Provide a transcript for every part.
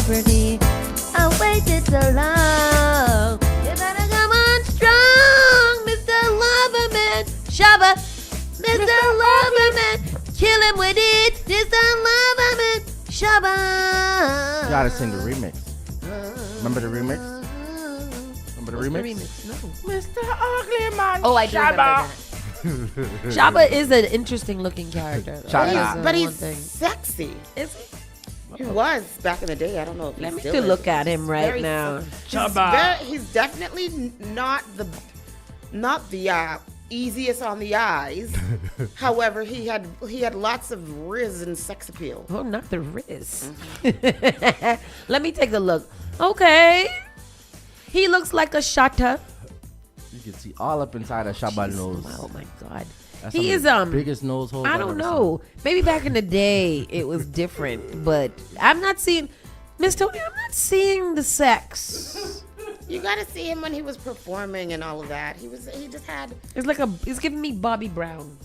property. I waited so long. You better come on strong, Mr. Loverman. Shabba, Mr. Loverman. Kill him with it, Mr. Loverman. Shabba. You gotta sing the remix. Remember the remix? Remember the remix? No. Mr. Ugly Man. Oh, I do remember that. Shabba is an interesting looking character. But he's sexy. Is he? He was back in the day. I don't know if Let he me still to is. look at him right now. He's definitely not the easiest on the eyes. However, he had lots of rizz and sex appeal. Oh, not the Riz. Let me take a look. Okay. He looks like a shatta. You can see all up inside of Shabba nose. Oh my God. That's He is the biggest nose hole. I don't know. Maybe back in the day it was different, but I'm not seeing Miss Tony, I'm not seeing the sex. You gotta see him when he was performing and all of that. He just had He's giving me Bobby Brown.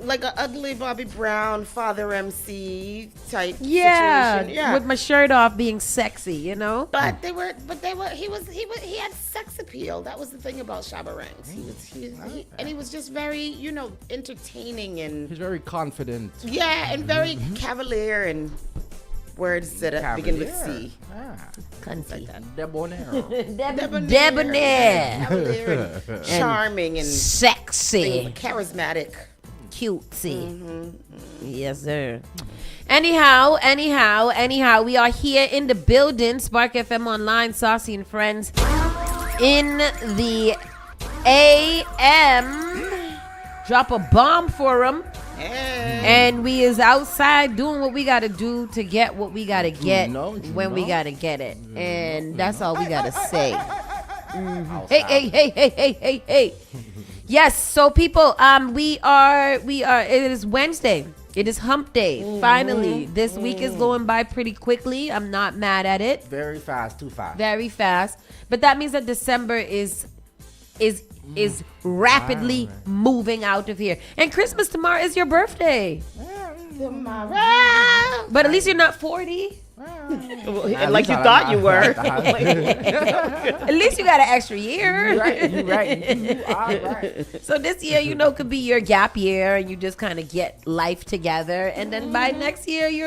like an ugly Bobby Brown father MC type Yeah, situation. Yeah. with my shirt off being sexy, you know? But he had sex appeal. That was the thing about Shabba Ranks. He was just very, entertaining and He's very confident. and very cavalier and words that begin with C. Cunty. Debonair. Debonair. Cavalier and charming and Sexy. charismatic. Cutesy. Yes, sir. Anyhow, we are here in the building. Spark FM Online, Saucy and Friends in the AM. Drop a bomb for them. And we is outside doing what we got to do to get what we got to get when we got to get it. And that's all we got to say. Hey. Yes, so people, we are, it is Wednesday. It is hump day. Finally, this week is going by pretty quickly. I'm not mad at it. Very fast, too fast. Very fast. But that means that December is rapidly moving out of here. And Christmas tomorrow is your birthday. Tomorrow. But at least you're not 40. Like you thought you were. At least you got an extra year. You're right. You are right. So this year, could be your gap year and you just kind of get life together. And then by next year, we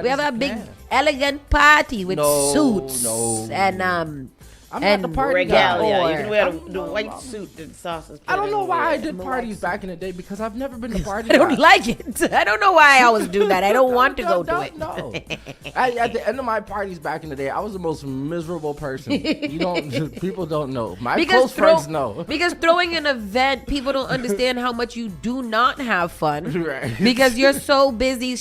have a big elegant party with suits and I'm not the party guy. Regalia. You can wear the white suit and sauces. I don't know why I did parties back in the day because I've never been to party. I don't like it. I don't know why I always do that. I don't want to go to it. No. At the end of my parties back in the day, I was the most miserable person. People don't know. My close friends know. Because throwing an event, people don't understand how much you do not have fun. Right. Because you're so busy,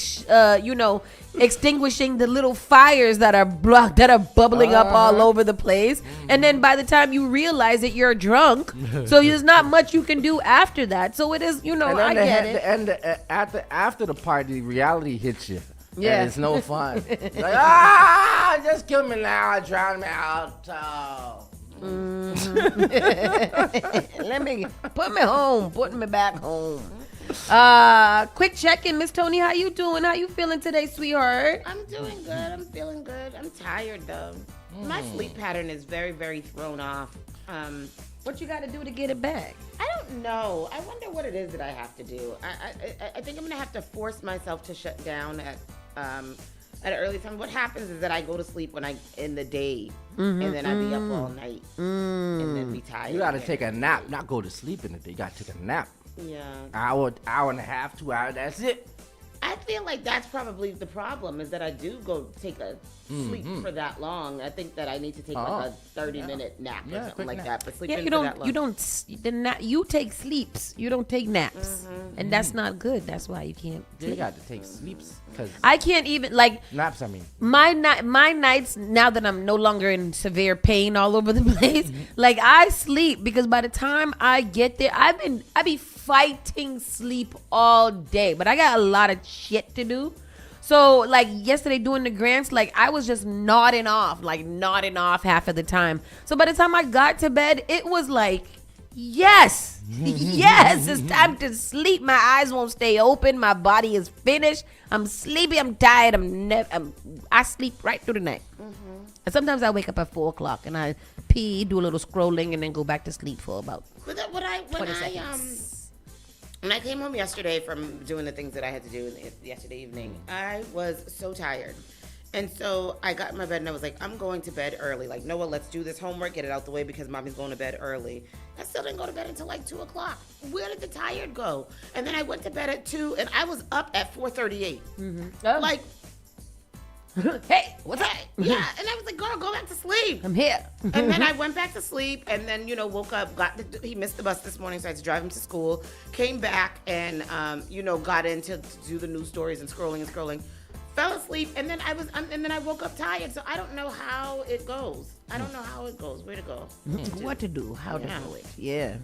extinguishing the little fires that are bubbling up all over the place, and then by the time you realize that you're drunk, so there's not much you can do after that. So it is, I get it. And after the party, reality hits you. Yeah, and it's no fun. Like, just kill me now, drown me out. Let me put me back home. Quick check-in, Miss Tony. How you doing? How you feeling today, sweetheart? I'm doing good. I'm feeling good. I'm tired though. My sleep pattern is very, very thrown off. What you got to do to get it back? I don't know. I wonder what it is that I have to do. I think I'm gonna have to force myself to shut down at an early time. What happens is that I go to sleep in the day, and then I be up all night, and then be tired. You got to take a nap, not go to sleep in the day. You got to take a nap. Yeah. Hour and a half, 2 hours, that's it. I feel like that's probably the problem is that I do go take a sleep for that long. I think that I need to take like a 30-minute nap or something like that. But sleeping for that long. You take sleeps. You don't take naps. And that's not good. That's why you can't. You got to take sleeps. I can't even naps, I mean. My nights, now that I'm no longer in severe pain all over the place, I sleep because by the time I get there, I be fighting sleep all day, but I got a lot of shit to do. So yesterday doing the grants, I was just nodding off half of the time. So by the time I got to bed, it was Yes. Yes, it's time to sleep. My eyes won't stay open. My body is finished. I'm sleepy. I'm tired. I sleep right through the night. And sometimes I wake up at 4 o'clock and I pee, do a little scrolling, and then go back to sleep for about 20 seconds. When I came home yesterday from doing the things that I had to do yesterday evening, I was so tired. And so I got in my bed and I was like, I'm going to bed early. Like, Noah, let's do this homework, get it out the way because mommy's going to bed early. I still didn't go to bed until like 2 o'clock. Where did the tired go? And then I went to bed at 2 and I was up at 4:38. Oh. Like, hey, what's up? Yeah. And I was like, girl, go back to sleep. I'm here. And then I went back to sleep and then, woke up, he missed the bus this morning, so I had to drive him to school, came back and, got in to do the news stories and scrolling. Fell asleep, and then I woke up tired. So I don't know how it goes. I don't know how it goes. Where to go? What to do? How to do it? Yeah.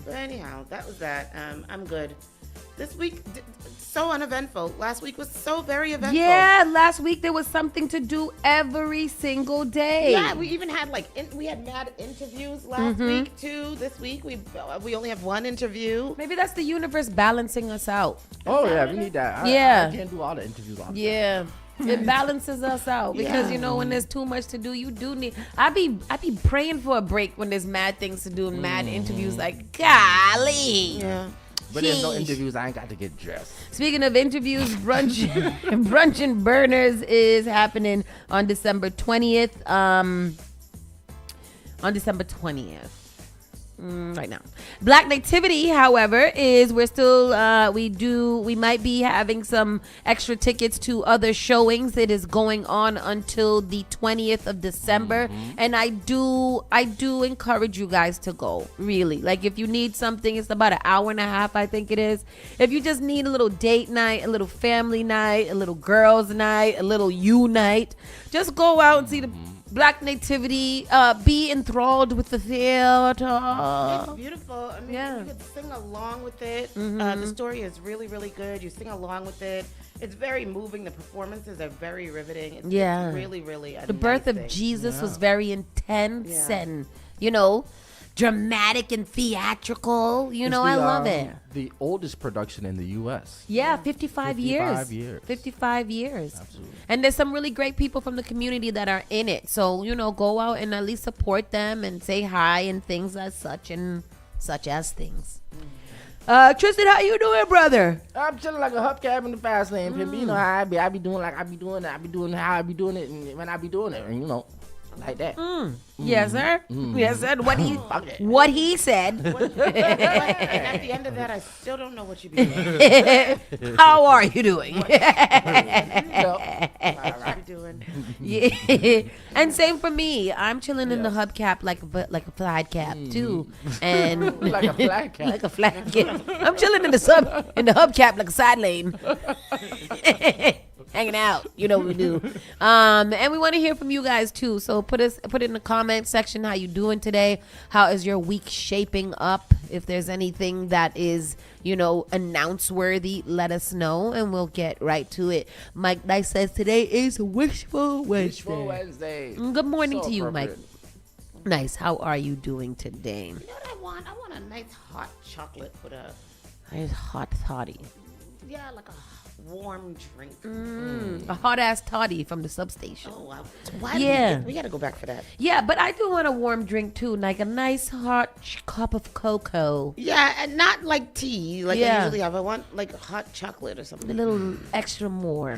But anyhow, that was that. I'm good. This week, so uneventful. Last week was so very eventful. Yeah, last week there was something to do every single day. Yeah, we even had we had mad interviews last week too. This week we only have one interview. Maybe that's the universe balancing us out. Oh yeah, we need that. I can't do all the interviews all the time. Yeah. It balances us out because when there's too much to do, you do need. I be praying for a break when there's mad things to do and mad interviews. Like, golly. Yeah. But there's no interviews. I ain't got to get dressed. Speaking of interviews, brunch and burners is happening on December 20th. Right now. Black Nativity, however, is we might be having some extra tickets to other showings. It is going on until the 20th of December. And I do encourage you guys to go. Really. Like if you need something, it's about an hour and a half, I think it is. If you just need a little date night, a little family night, a little girls night, a little you night, just go out and see the Black Nativity, be enthralled with the theater. It's beautiful. I mean, you could sing along with it. Mm-hmm. The story is really, really good. You sing along with it. It's very moving. The performances are very riveting. It's really, really the birth of Jesus was very intense and, dramatic and theatrical. I love it. The oldest production in the U.S. Yeah, 55 years. 55 years. Absolutely. And there's some really great people from the community that are in it. So, go out and at least support them and say hi and things as such as things. Tristan, how you doing, brother? I'm chilling like a hubcap in the fast lane, pimp. You know how I be. I be doing like I be doing it. I be doing how I be doing it and when I be doing it. And, like that. Yes, sir. Yes, sir. What he said. And at the end of that, I still don't know what you be doing. How are you doing? Yeah. And same for me. I'm chilling in the hubcap like a flat cap too, and like a flat cap. Like a flat cap. I'm chilling in the hubcap like a side lane. Hanging out, what we do. And we want to hear from you guys too. So put it in the comment section how you doing today. How is your week shaping up? If there's anything that is, announce worthy, let us know and we'll get right to it. Mike Nice says today is Wishful Wednesday. Wishful Wednesday. Good morning to you, Mike. Nice. How are you doing today? You know what I want? I want a nice hot chocolate with a nice hot toddy. Yeah, like a warm drink. A hot ass toddy from the substation. Oh, wow. Why we gotta go back for that. Yeah, but I do want a warm drink too, like a nice hot cup of cocoa. Yeah, and not like tea, like I usually have. I want like hot chocolate or something. A little extra more.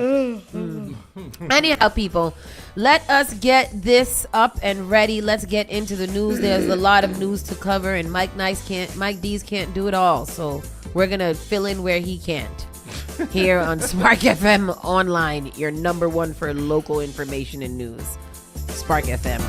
Anyhow, people, let us get this up and ready. Let's get into the news. There's a lot of news to cover, and Mike D's can't do it all, so we're gonna fill in where he can't. Here on Spark FM Online, your number one for local information and news. Spark FM.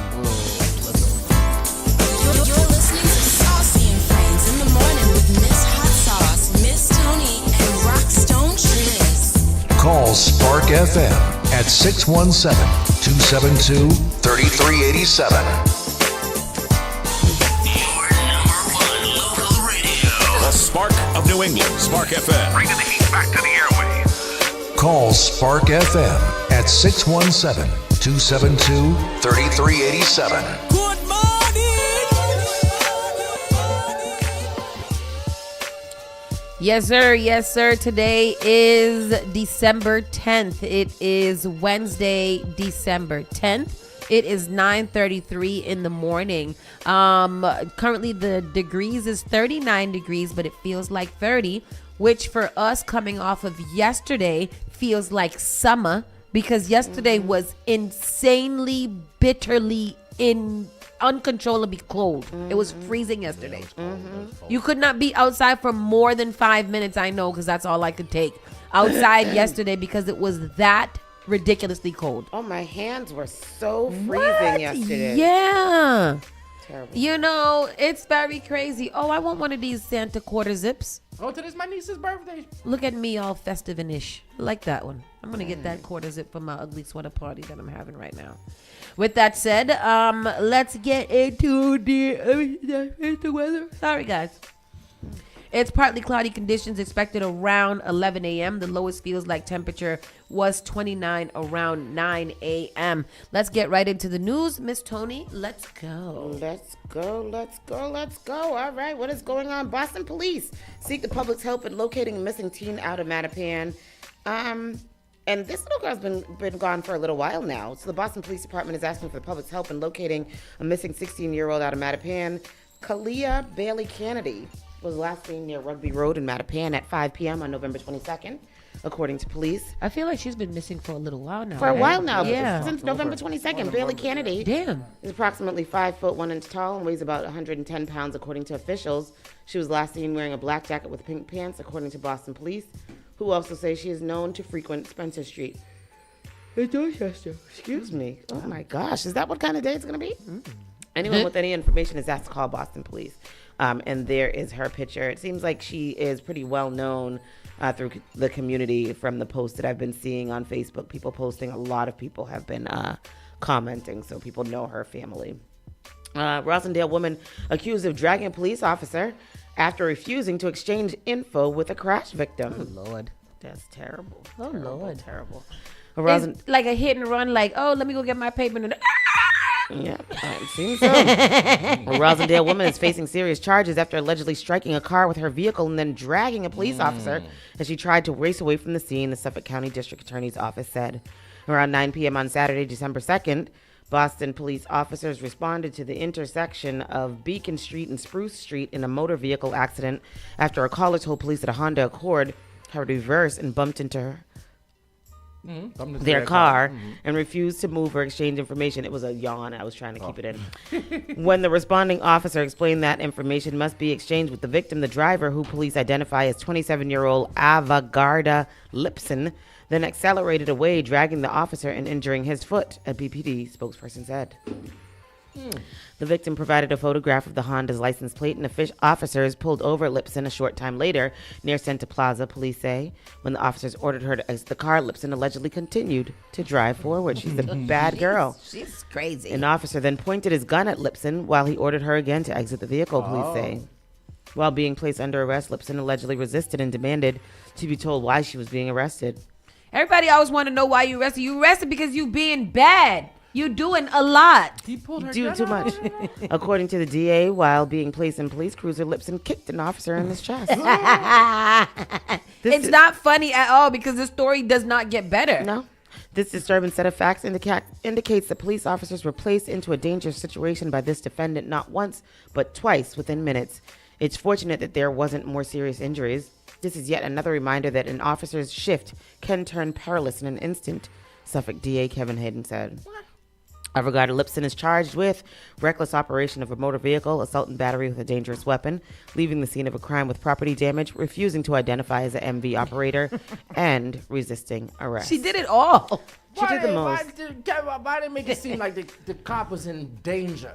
You're listening to Saucy and Friends in the morning with Miss Hot Sauce, Miss Tony, and Rockstone Tris. Call Spark FM at 617-272-3387. Your number one local radio. The Spark of New England, Spark FM. Bringing the heat back to the airwaves. Call Spark FM at 617-272-3387. Good morning. Yes, sir. Yes, sir. Today is December 10th. It is Wednesday, December 10th. It is 9:33 in the morning. Currently, the degrees is 39 degrees, but it feels like 30, which for us coming off of yesterday feels like summer because yesterday was insanely, bitterly uncontrollably cold. It was freezing yesterday. You could not be outside for more than 5 minutes, I know, because that's all I could take outside yesterday because it was that ridiculously cold. Oh, my hands were so freezing yesterday. Yeah. Terrible. You know, it's very crazy. Oh, I want one of these Santa quarter zips. Oh, today's my niece's birthday. Look at me all festive and ish. I like that one. I'm going to get that quarter zip for my ugly sweater party that I'm having right now. With that said, let's get into the weather. Sorry, guys. It's partly cloudy conditions expected around 11 a.m. The lowest feels like temperature was 29 around 9 a.m. Let's get right into the news. Miss Tony, let's go. Let's go. All right, what is going on? Boston police seek the public's help in locating a missing teen out of Mattapan. And this little girl's been gone for a little while now. So the Boston Police Department is asking for the public's help in locating a missing 16-year-old out of Mattapan. Kalia Bailey Kennedy was last seen near Rugby Road in Mattapan at 5 p.m. on November 22nd, according to police. I feel like she's been missing for a little while now. For a while now, yeah. Since November 22nd. Bailey Kennedy is approximately 5 foot 1 inch tall and weighs about 110 pounds, according to officials. She was last seen wearing a black jacket with pink pants, according to Boston police, who also say she is known to frequent Spencer Street in Dorchester. Excuse me. Oh my gosh, is that what kind of day it's going to be? Anyone with any information is asked to call Boston police. And there is her picture. It seems like she is pretty well known through the community from the posts that I've been seeing on Facebook. People posting, a lot of people have been commenting, so people know her family. Rosendale woman accused of dragging a police officer after refusing to exchange info with a crash victim. Oh, Lord. That's terrible. Oh, Lord. Terrible. It's like a hit and run, like, oh, let me go get my paper. Yeah, it seems so. A Rosendale woman is facing serious charges after allegedly striking a car with her vehicle and then dragging a police officer as she tried to race away from the scene, the Suffolk County District Attorney's Office said. Around 9 p.m. on Saturday, December 2nd, Boston police officers responded to the intersection of Beacon Street and Spruce Street in a motor vehicle accident after a caller told police that a Honda Accord had reversed and bumped into their car and refused to move or exchange information. It was a yawn. I was trying to keep it in. When the responding officer explained that information must be exchanged with the victim, the driver, who police identify as 27-year-old Avagarda Lipson, then accelerated away, dragging the officer and injuring his foot, a BPD spokesperson said. The victim provided a photograph of the Honda's license plate, and officers pulled over Lipson a short time later near Santa Plaza, police say. When the officers ordered her to exit the car, Lipson allegedly continued to drive forward. She's a bad girl. She's crazy. An officer then pointed his gun at Lipson while he ordered her again to exit the vehicle, police say. While being placed under arrest, Lipson allegedly resisted and demanded to be told why she was being arrested. Everybody always want to know why you arrested. You arrested because you being bad. You doing a lot. He pulled her Do too much. According to the DA, while being placed in police cruiser, Lipson kicked an officer in his chest. It's not funny at all because the story does not get better. No. This disturbing set of facts indicates that police officers were placed into a dangerous situation by this defendant not once, but twice within minutes. It's fortunate that there wasn't more serious injuries. This is yet another reminder that an officer's shift can turn perilous in an instant, Suffolk DA Kevin Hayden said. Avagarda Lipson is charged with reckless operation of a motor vehicle, assault and battery with a dangerous weapon, leaving the scene of a crime with property damage, refusing to identify as an MV operator, and resisting arrest. She did it all. She did the most. Why did it make it seem like the cop was in danger?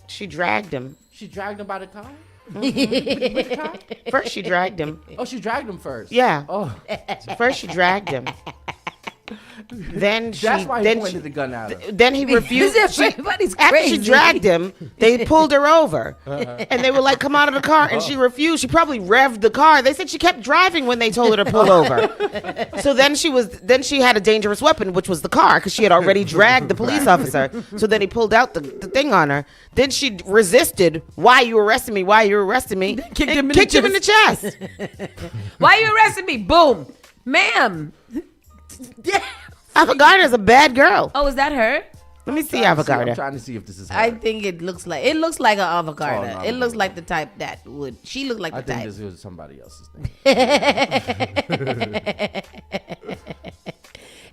She dragged him. She dragged him by the car? With the car? First, she dragged him. Oh, she dragged him first. Yeah. Oh. First, she dragged him. That's why he pointed the gun at her. Then he refused. Everybody's After crazy. she dragged him, they pulled her over, and they were like, "Come out of the car," and she refused. She probably revved the car. They said she kept driving when they told her to pull over. So then she had a dangerous weapon, which was the car, because she had already dragged the police officer. So then he pulled out the thing on her. Then she resisted. Why you arresting me? Why you arresting me? Kicked him in the chest. Why you arresting me? Boom. Ma'am. Avogadro's a bad girl. Oh, is that her? Let me see I'm Avogadro. trying to see if this is her. I think it looks like an avocado. Oh, no, It looks no. like the type that would. She looked like I the think type. this was somebody else's thing.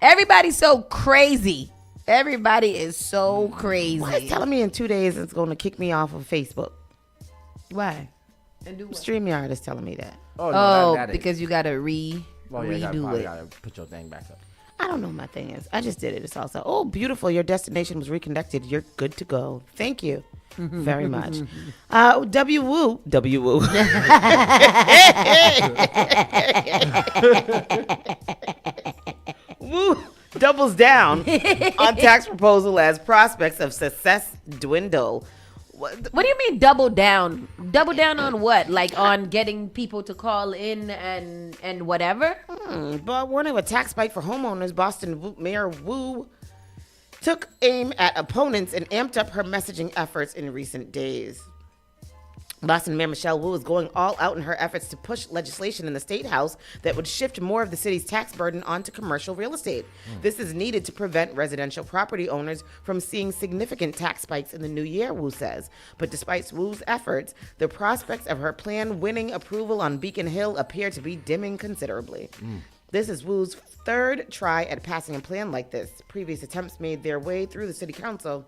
Everybody's so crazy. Everybody is so crazy. Why is telling me in 2 days it's going to kick me off of Facebook? Why? And do what? StreamYard is telling me that. Oh, Oh, that is. because you gotta Well, yeah, you redo probably it. gotta put your thing back up. I don't know what my thing is. I just did it. It's also, oh, beautiful. Your destination was reconnected. You're good to go. Thank you very much. W Woo. Woo doubles down on tax proposal as prospects of success dwindle. What do you mean double down? Double down on what? Like on getting people to call in and whatever? But warning of a tax bite for homeowners, Mayor Wu took aim at opponents and amped up her messaging efforts in recent days. Boston Mayor Michelle Wu is going all out in her efforts to push legislation in the State House that would shift more of the city's tax burden onto commercial real estate. This is needed to prevent residential property owners from seeing significant tax spikes in the new year, Wu says. But despite Wu's efforts, the prospects of her plan winning approval on Beacon Hill appear to be dimming considerably. This is Wu's third try at passing a plan like this. Previous attempts made their way through the City Council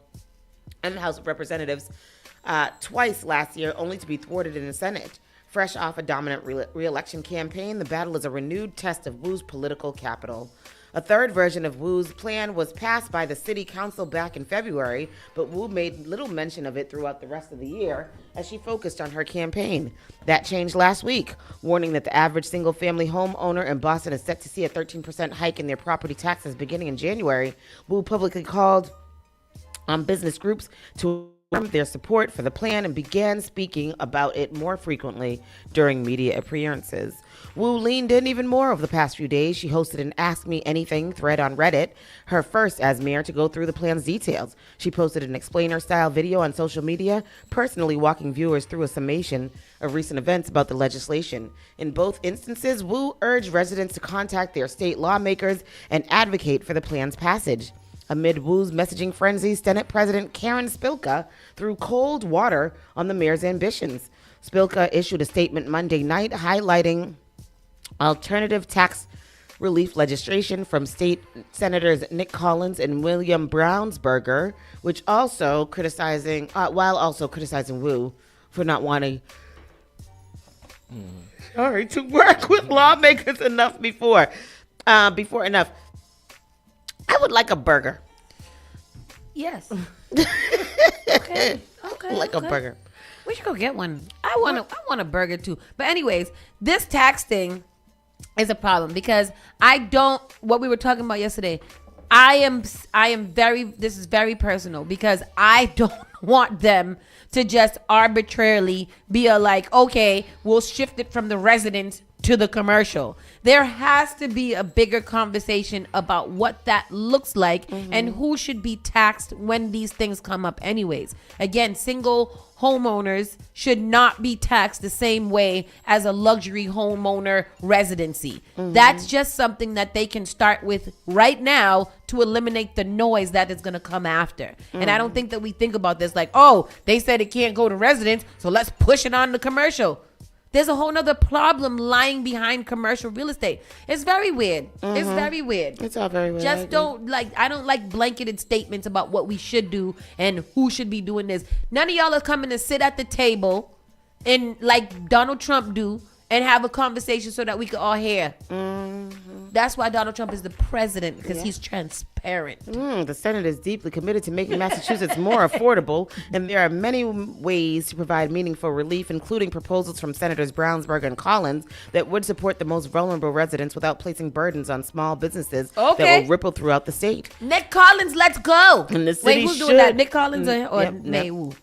and the House of Representatives twice last year, only to be thwarted in the Senate. Fresh off a dominant re-election campaign, the battle is a renewed test of Wu's political capital. A third version of Wu's plan was passed by the City Council back in February, but Wu made little mention of it throughout the rest of the year as she focused on her campaign. That changed last week, warning that the average single-family home owner in Boston is set to see a 13% hike in their property taxes beginning in January. Wu publicly called on business groups to their support for the plan and began speaking about it more frequently during media appearances. Wu leaned in even more over the past few days. She hosted an Ask Me Anything thread on Reddit, her first as mayor to go through the plan's details. She posted an explainer-style video on social media, personally walking viewers through a summation of recent events about the legislation. In both instances, Wu urged residents to contact their state lawmakers and advocate for the plan's passage. Amid Wu's messaging frenzy, Senate President Karen Spilka threw cold water on the mayor's ambitions. Spilka issued a statement Monday night highlighting alternative tax relief legislation from state senators Nick Collins and William Brownsberger, which also criticizing Wu for not wanting to work with lawmakers enough before enough. I would like a burger. Yes. Okay. A burger. We should go get one. I want a burger too. But anyways, this tax thing is a problem because what we were talking about yesterday, this is very personal because I don't want them to just arbitrarily be okay, we'll shift it from the residents to the commercial. There has to be a bigger conversation about what that looks like and who should be taxed when these things come up anyways. Again, single homeowners should not be taxed the same way as a luxury homeowner residency. That's just something that they can start with right now to eliminate the noise that is going to come after. And I don't think that we think about this they said it can't go to residents, so let's push it on the commercial. There's a whole nother problem lying behind commercial real estate. It's very weird. It's very weird. It's all very weird. I don't like blanketed statements about what we should do and who should be doing this. None of y'all are coming to sit at the table and like Donald Trump do and have a conversation so that we could all hear. That's why Donald Trump is the president, because he's transparent. The Senate is deeply committed to making Massachusetts more affordable, and there are many ways to provide meaningful relief, including proposals from Senators Brownsburg and Collins that would support the most vulnerable residents without placing burdens on small businesses that will ripple throughout the state. Nick Collins, let's go. And the city who's doing that? Nick Collins or Yep, Maywu?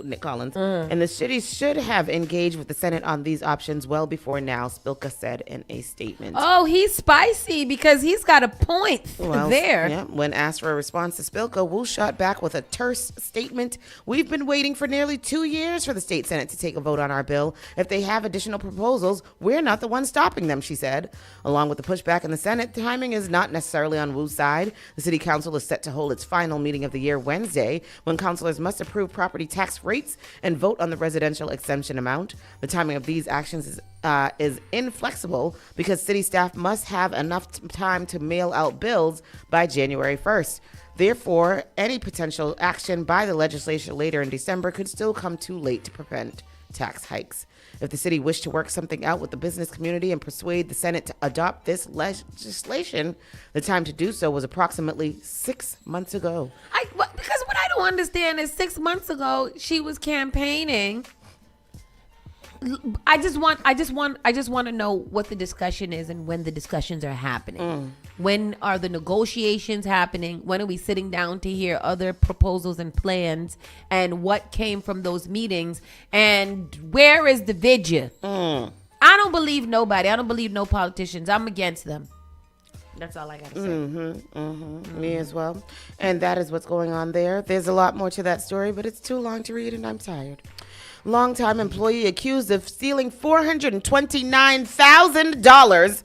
Nick Collins. And the city should have engaged with the Senate on these options well before now, Spilka said in a statement. Oh, he's spicy because he's got a point there. Yeah, when asked for a response to Spilka, Wu shot back with a terse statement. We've been waiting for nearly 2 years for the state Senate to take a vote on our bill. If they have additional proposals, we're not the ones stopping them, she said. Along with the pushback in the Senate, timing is not necessarily on Wu's side. The city council is set to hold its final meeting of the year Wednesday, when councilors must approve property tax rates and vote on the residential exemption amount. The timing of these actions is inflexible because city staff must have enough time to mail out bills by January 1st. Therefore, any potential action by the legislature later in December could still come too late to prevent tax hikes. If the city wished to work something out with the business community and persuade the Senate to adopt this legislation, the time to do so was approximately 6 months ago. Because what I don't understand is 6 months ago she was campaigning. I just want to know what the discussion is and when the discussions are happening. When are the negotiations happening? When are we sitting down to hear other proposals and plans, and what came from those meetings, and where is the vidya? I don't believe nobody. I don't believe no politicians. I'm against them. That's all I gotta say. Me as well. And that is what's going on there. There's a lot more to that story, but it's too long to read and I'm tired. Longtime employee accused of stealing $429,000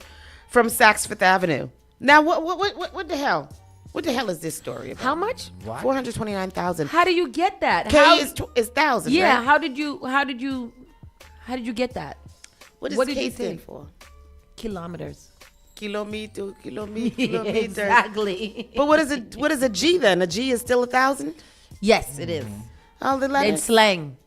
from Saks Fifth Avenue. Now, what the hell? What the hell is this story about? How much? $429,000. How do you get that? K is thousand. Yeah. Right? How did you get that? What did K you stand think? for? Kilometers. Kilometer. Exactly. But what is a G then? A G is still 1,000? Yes, it is. Oh, the letters. In slang.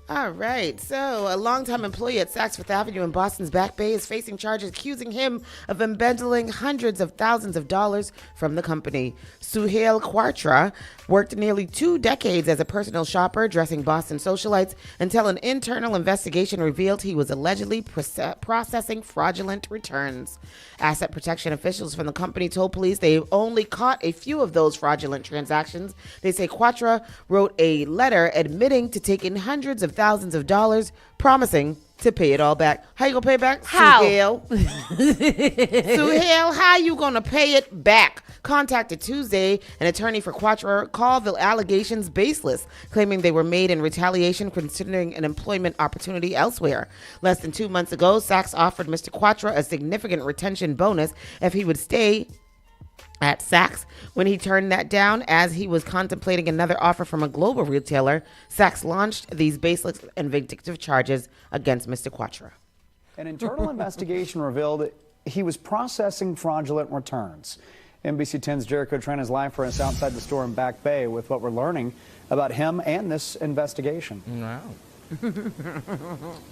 All right. So, a longtime employee at Saks Fifth Avenue in Boston's Back Bay is facing charges accusing him of embezzling hundreds of thousands of dollars from the company. Suhail Quatra worked nearly 2 decades as a personal shopper dressing Boston socialites until an internal investigation revealed he was allegedly processing fraudulent returns. Asset protection officials from the company told police they only caught a few of those fraudulent transactions. They say Quatra wrote a letter admitting to taking hundreds of thousands of dollars, promising to pay it all back. How you gonna pay it back? How? Suhail, how you gonna pay it back? Contacted Tuesday, an attorney for Quatra called the allegations baseless, claiming they were made in retaliation considering an employment opportunity elsewhere. Less than 2 months ago, Saks offered Mr. Quatra a significant retention bonus if he would stay at Saks. When he turned that down, as he was contemplating another offer from a global retailer, Saks launched these baseless and vindictive charges against Mr. Quatra. An internal investigation revealed he was processing fraudulent returns. NBC 10's Jericho Tran is live for us outside the store in Back Bay with what we're learning about him and this investigation. Wow.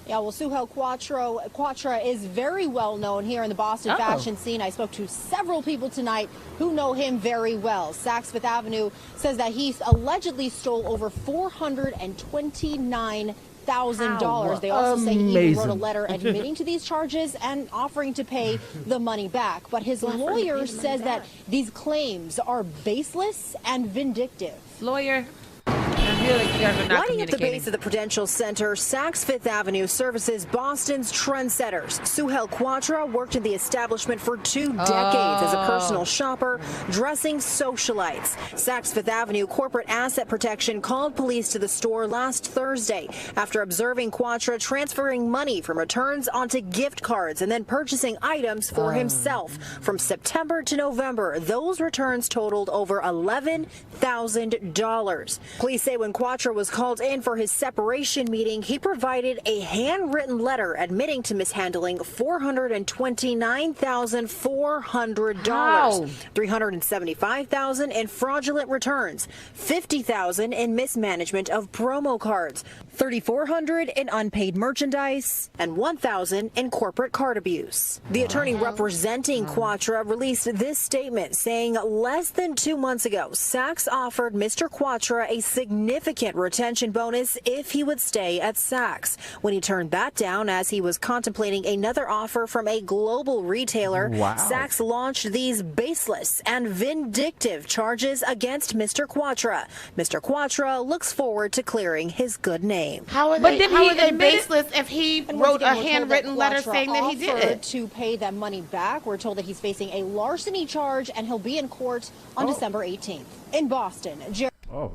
Yeah, well, Suhail Quatra is very well known here in the Boston fashion scene. I spoke to several people tonight who know him very well. Saks Fifth Avenue says that he allegedly stole over $429,000. They also say he even wrote a letter admitting to these charges and offering to pay the money back. But his lawyer says that these claims are baseless and vindictive. Lawyer. I feel like you guys are not Lining up the communicating. base of the Prudential Center, Saks Fifth Avenue services Boston's trendsetters. Suhail Quatra worked in the establishment for 2 decades as a personal shopper, dressing socialites. Saks Fifth Avenue Corporate Asset Protection called police to the store last Thursday after observing Quatra transferring money from returns onto gift cards and then purchasing items for himself. From September to November, those returns totaled over $11,000. Police say when Quatra was called in for his separation meeting, he provided a handwritten letter admitting to mishandling $429,400, How? $375,000 in fraudulent returns, $50,000 in mismanagement of promo cards, $3,400 in unpaid merchandise, and $1,000 in corporate card abuse. The attorney representing Quatra released this statement saying less than 2 months ago, Saks offered Mr. Quatra a significant retention bonus if he would stay at Saks. When he turned that down as he was contemplating another offer from a global retailer, Saks launched these baseless and vindictive charges against Mr. Quatra. Mr. Quatra looks forward to clearing his good name. How are But they, did how he are they admit it? baseless if he And wrote once a again, we're told handwritten that letter Quatra saying that he did offered it? to pay that money back. We're told that he's facing a larceny charge and he'll be in court on December 18th in Boston.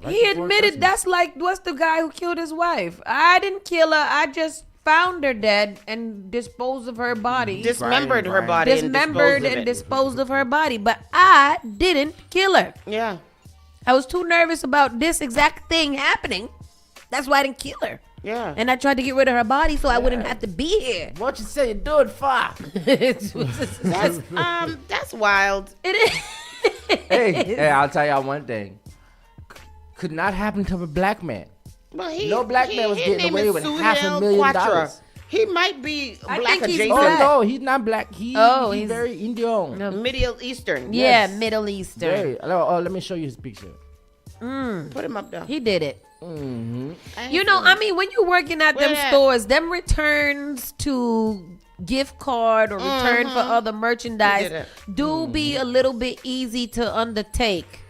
He admitted that's like, what's the guy who killed his wife? I didn't kill her. I just found her dead and disposed of her body. Dismembered her Brian. body Dismembered and and disposed of her body. But I didn't kill her. Yeah. I was too nervous about this exact thing happening. That's why I didn't kill her. Yeah. And I tried to get rid of her body so I wouldn't have to be here. What you say you do it for? That's wild. It is. Hey, I'll tell y'all one thing. Could not happen to a black man. Well, No black man was his getting name away is with Suhail $500,000. Quatra. He might be I black think he's adjacent. Oh black. no, he's not black. He's he's- very Indian. Middle Eastern. Yeah, Middle Eastern. Very. Oh, let me show you his picture. Put him up there. He did it. Mm-hmm. You know, I mean, when you're working at them Where at? stores, them returns to gift card or return for other merchandise did it. do be a little bit easy to undertake.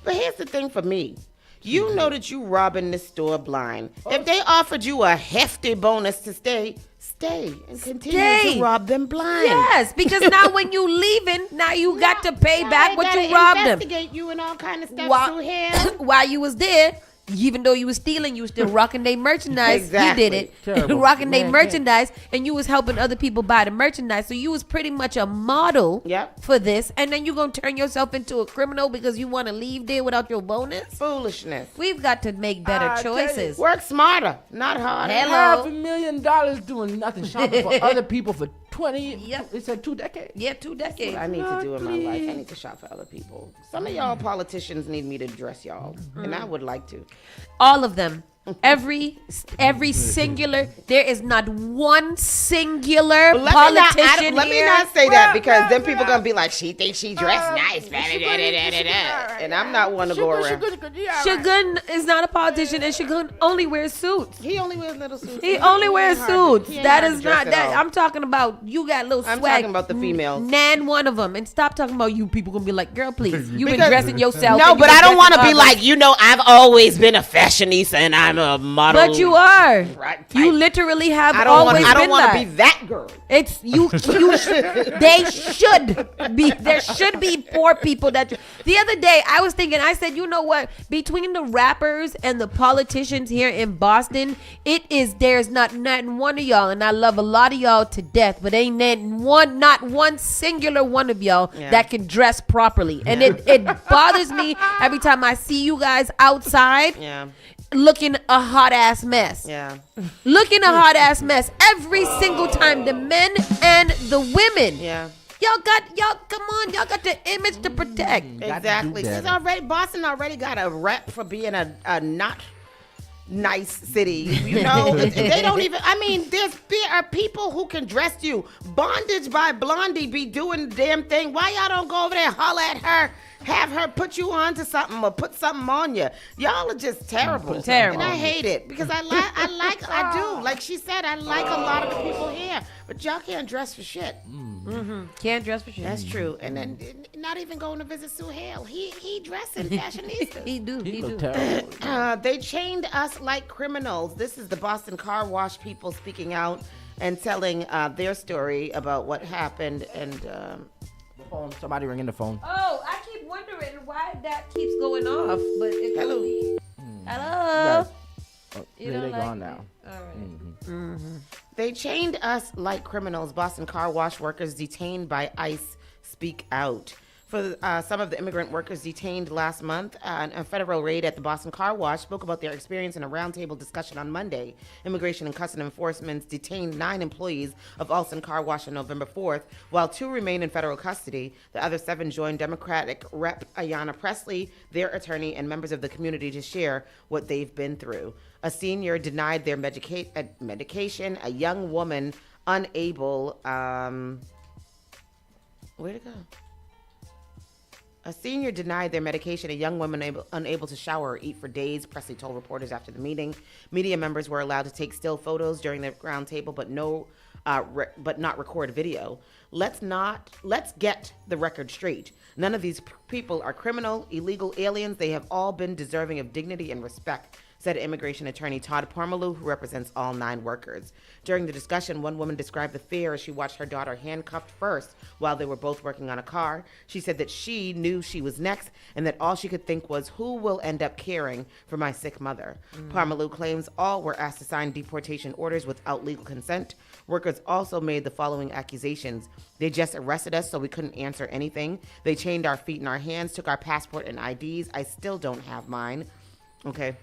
But here's the thing for me. You know that you robbing this store blind. If they offered you a hefty bonus to stay and continue Stay. to rob them blind. Yes, because now when you leaving, now you got to pay Now back they what gotta you robbed them. investigate you and all kind of stuff While, through here. while you was there, even though you was stealing, you was still rocking their merchandise. Exactly. You did it. Terrible. Rocking their Man, merchandise, and you was helping other people buy the merchandise. So you was pretty much a model Yep. for this. And then you going to turn yourself into a criminal because you want to leave there without your bonus? Foolishness. We've got to make better I tell you, choices. Work smarter, not harder. Hello. $500,000 doing nothing, shopping for other people for 20. Yep. It said 2 decades. Yeah, 2 decades. I need to do in my life. I need to shop for other people. Some of y'all politicians need me to dress y'all, and I would like to. All of them. Every singular. There is not one singular But politician let me here. not say that because then people gonna be like, she thinks she dressed nice, and I'm not one to go around. Shagun is not a politician, and Shagun only wears suits. He only wears little suits. He only wears ain't hard to- suits. he ain't That hard is to dress not at that. all. I'm talking about you got little swag. I'm talking about the females. Nan one of them, and stop talking about you. People gonna be like, girl, please. You've been Because- dressing yourself. No, and you but been I don't want to dressing be others. like, I've always been a fashionista and I'm a model. But you are. Right, You type. literally have I don't always want. I don't been want that. to be that girl. It's you. They should be. There should be poor people that. The other day, I was thinking. I said, you know what? Between the rappers and the politicians here in Boston, there's not one of y'all, and I love a lot of y'all to death, but ain't not one singular one of y'all that can dress properly, and it bothers me every time I see you guys outside. Yeah. Looking a hot ass mess. Yeah. Looking a hot ass mess every single time. The men and the women. Yeah. Come on, y'all got the image to protect. Exactly. better. Boston already got a rep for being a not nice city. You know, they don't even. I mean, there are people who can dress you. Bondage by Blondie be doing the damn thing. Why y'all don't go over there and holler at her? Have her put you onto something or put something on you. Y'all are just terrible. Terrible. And I hate it because I do. Like she said, I like a lot of the people here. But y'all can't dress for shit. Can't dress for shit. That's true. And then not even going to visit Suhail. He dressing fashionista. He do. Terrible. They chained us like criminals. This is the Boston car wash people speaking out and telling their story about what happened. And Somebody ringing the phone. Oh, I keep wondering why that keeps going off. But it Hello. could be. Hello. Oh, You they're don't like gone me? now. All right. they chained us like criminals. Boston car wash workers detained by ICE speak out. for some of the immigrant workers detained last month. A federal raid at the Boston Car Wash spoke about their experience in a roundtable discussion on Monday. Immigration and Customs Enforcement detained 9 employees of Alston Car Wash on November 4th, while 2 remain in federal custody. The other 7 joined Democratic Rep. Ayanna Pressley, their attorney, and members of the community to share what they've been through. A senior denied their medication. A young woman unable... where'd it go? A senior denied their medication. A young woman unable to shower or eat for days, Presley told reporters after the meeting. Media members were allowed to take still photos during the round table, but not record video. Let's get the record straight. None of these people are criminal, illegal aliens. They have all been deserving of dignity and respect, said immigration attorney Todd Parmalu, who represents all 9 workers. During the discussion, one woman described the fear as she watched her daughter handcuffed first while they were both working on a car. She said that she knew she was next and that all she could think was, who will end up caring for my sick mother? Parmalu claims all were asked to sign deportation orders without legal consent. Workers also made the following accusations. They just arrested us so we couldn't answer anything. They chained our feet and our hands, took our passport and IDs. I still don't have mine. Okay.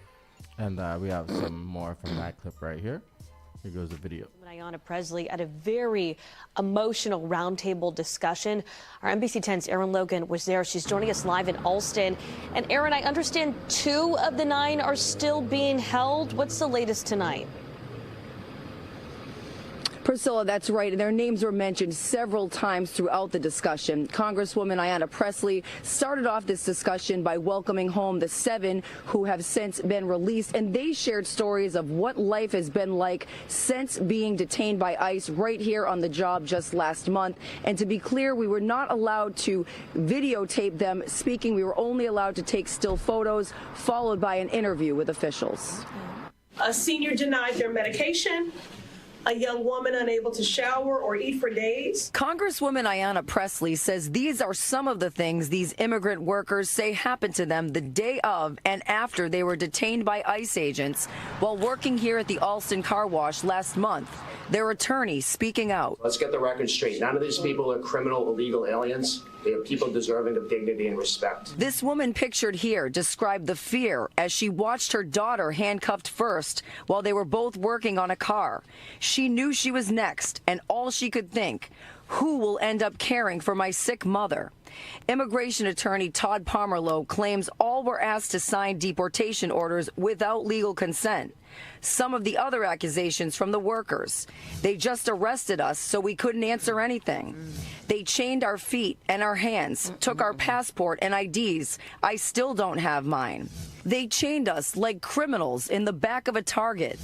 And we have some more from that clip right here. Here goes the video. Ayanna Pressley at a very emotional roundtable discussion. Our NBC 10's Erin Logan was there. She's joining us live in Alston. And Erin, I understand 2 of the 9 are still being held. What's the latest tonight? Priscilla, that's right. Their names were mentioned several times throughout the discussion. Congresswoman Ayanna Pressley started off this discussion by welcoming home the 7 who have since been released, and they shared stories of what life has been like since being detained by ICE right here on the job just last month. And to be clear, we were not allowed to videotape them speaking. We were only allowed to take still photos, followed by an interview with officials. A senior denied their medication. A young woman unable to shower or eat for days. Congresswoman Ayanna Pressley says these are some of the things these immigrant workers say happened to them the day of and after they were detained by ICE agents while working here at the Alston Car Wash last month. Their attorney speaking out. Let's get the record straight. None of these people are criminal, illegal aliens. They are people deserving of dignity and respect. This woman pictured here described the fear as she watched her daughter handcuffed first while they were both working on a car. She knew she was next, and all she could think, who will end up caring for my sick mother? Immigration attorney Todd Parmalu claims all were asked to sign deportation orders without legal consent. Some of the other accusations from the workers. They just arrested us so we couldn't answer anything. They chained our feet and our hands, took our passport and IDs. I still don't have mine. They chained us like criminals in the back of a Target.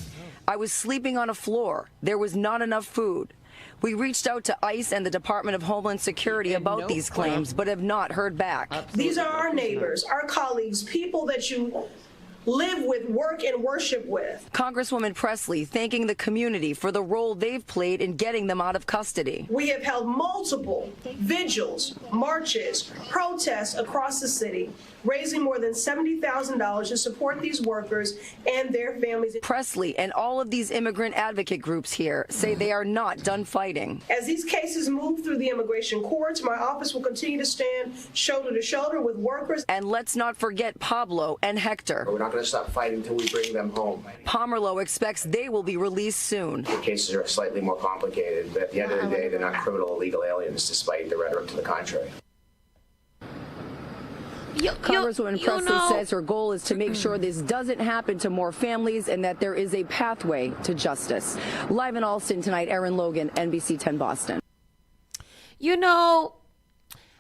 I was sleeping on a floor. There was not enough food. We reached out to ICE and the Department of Homeland Security about these claims, but have not heard back. These are our neighbors, our colleagues, people that you live with, work, and worship with. Congresswoman Pressley thanking the community for the role they've played in getting them out of custody. We have held multiple vigils, marches, protests across the city, raising more than $70,000 to support these workers and their families. Pressley and all of these immigrant advocate groups here say they are not done fighting. As these cases move through the immigration courts, my office will continue to stand shoulder to shoulder with workers. And let's not forget Pablo and Hector. We're not going to stop fighting until we bring them home. Parmalu expects they will be released soon. The cases are slightly more complicated, but at the end of the day, they're not criminal, illegal aliens, despite the rhetoric to the contrary. Congresswoman Pressley says her goal is to make sure this doesn't happen to more families and that there is a pathway to justice. Live in Alston tonight, Erin Logan, NBC 10 Boston. You know,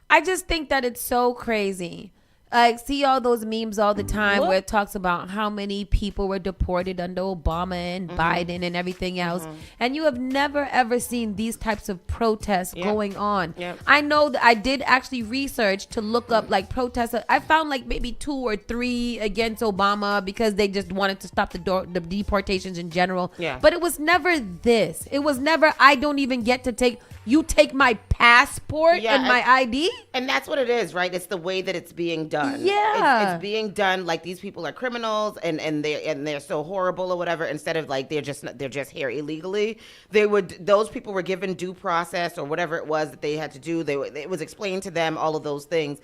I just think that it's so crazy. I see all those memes all the time where it talks about how many people were deported under Obama and Biden and everything else. And you have never, ever seen these types of protests going on. I know that I did actually research to look up like protests. I found like maybe 2 or 3 against Obama because they just wanted to stop the deportations in general. But it was never this. It was never, I don't even get to take you take my passport Yeah, and my ID? And that's what it is, right? It's the way that it's being done. Yeah. It's being done like these people are criminals and they're so horrible or whatever. Instead of like they're just here illegally. Those people were given due process or whatever it was that they had to do. It was explained to them, all of those things.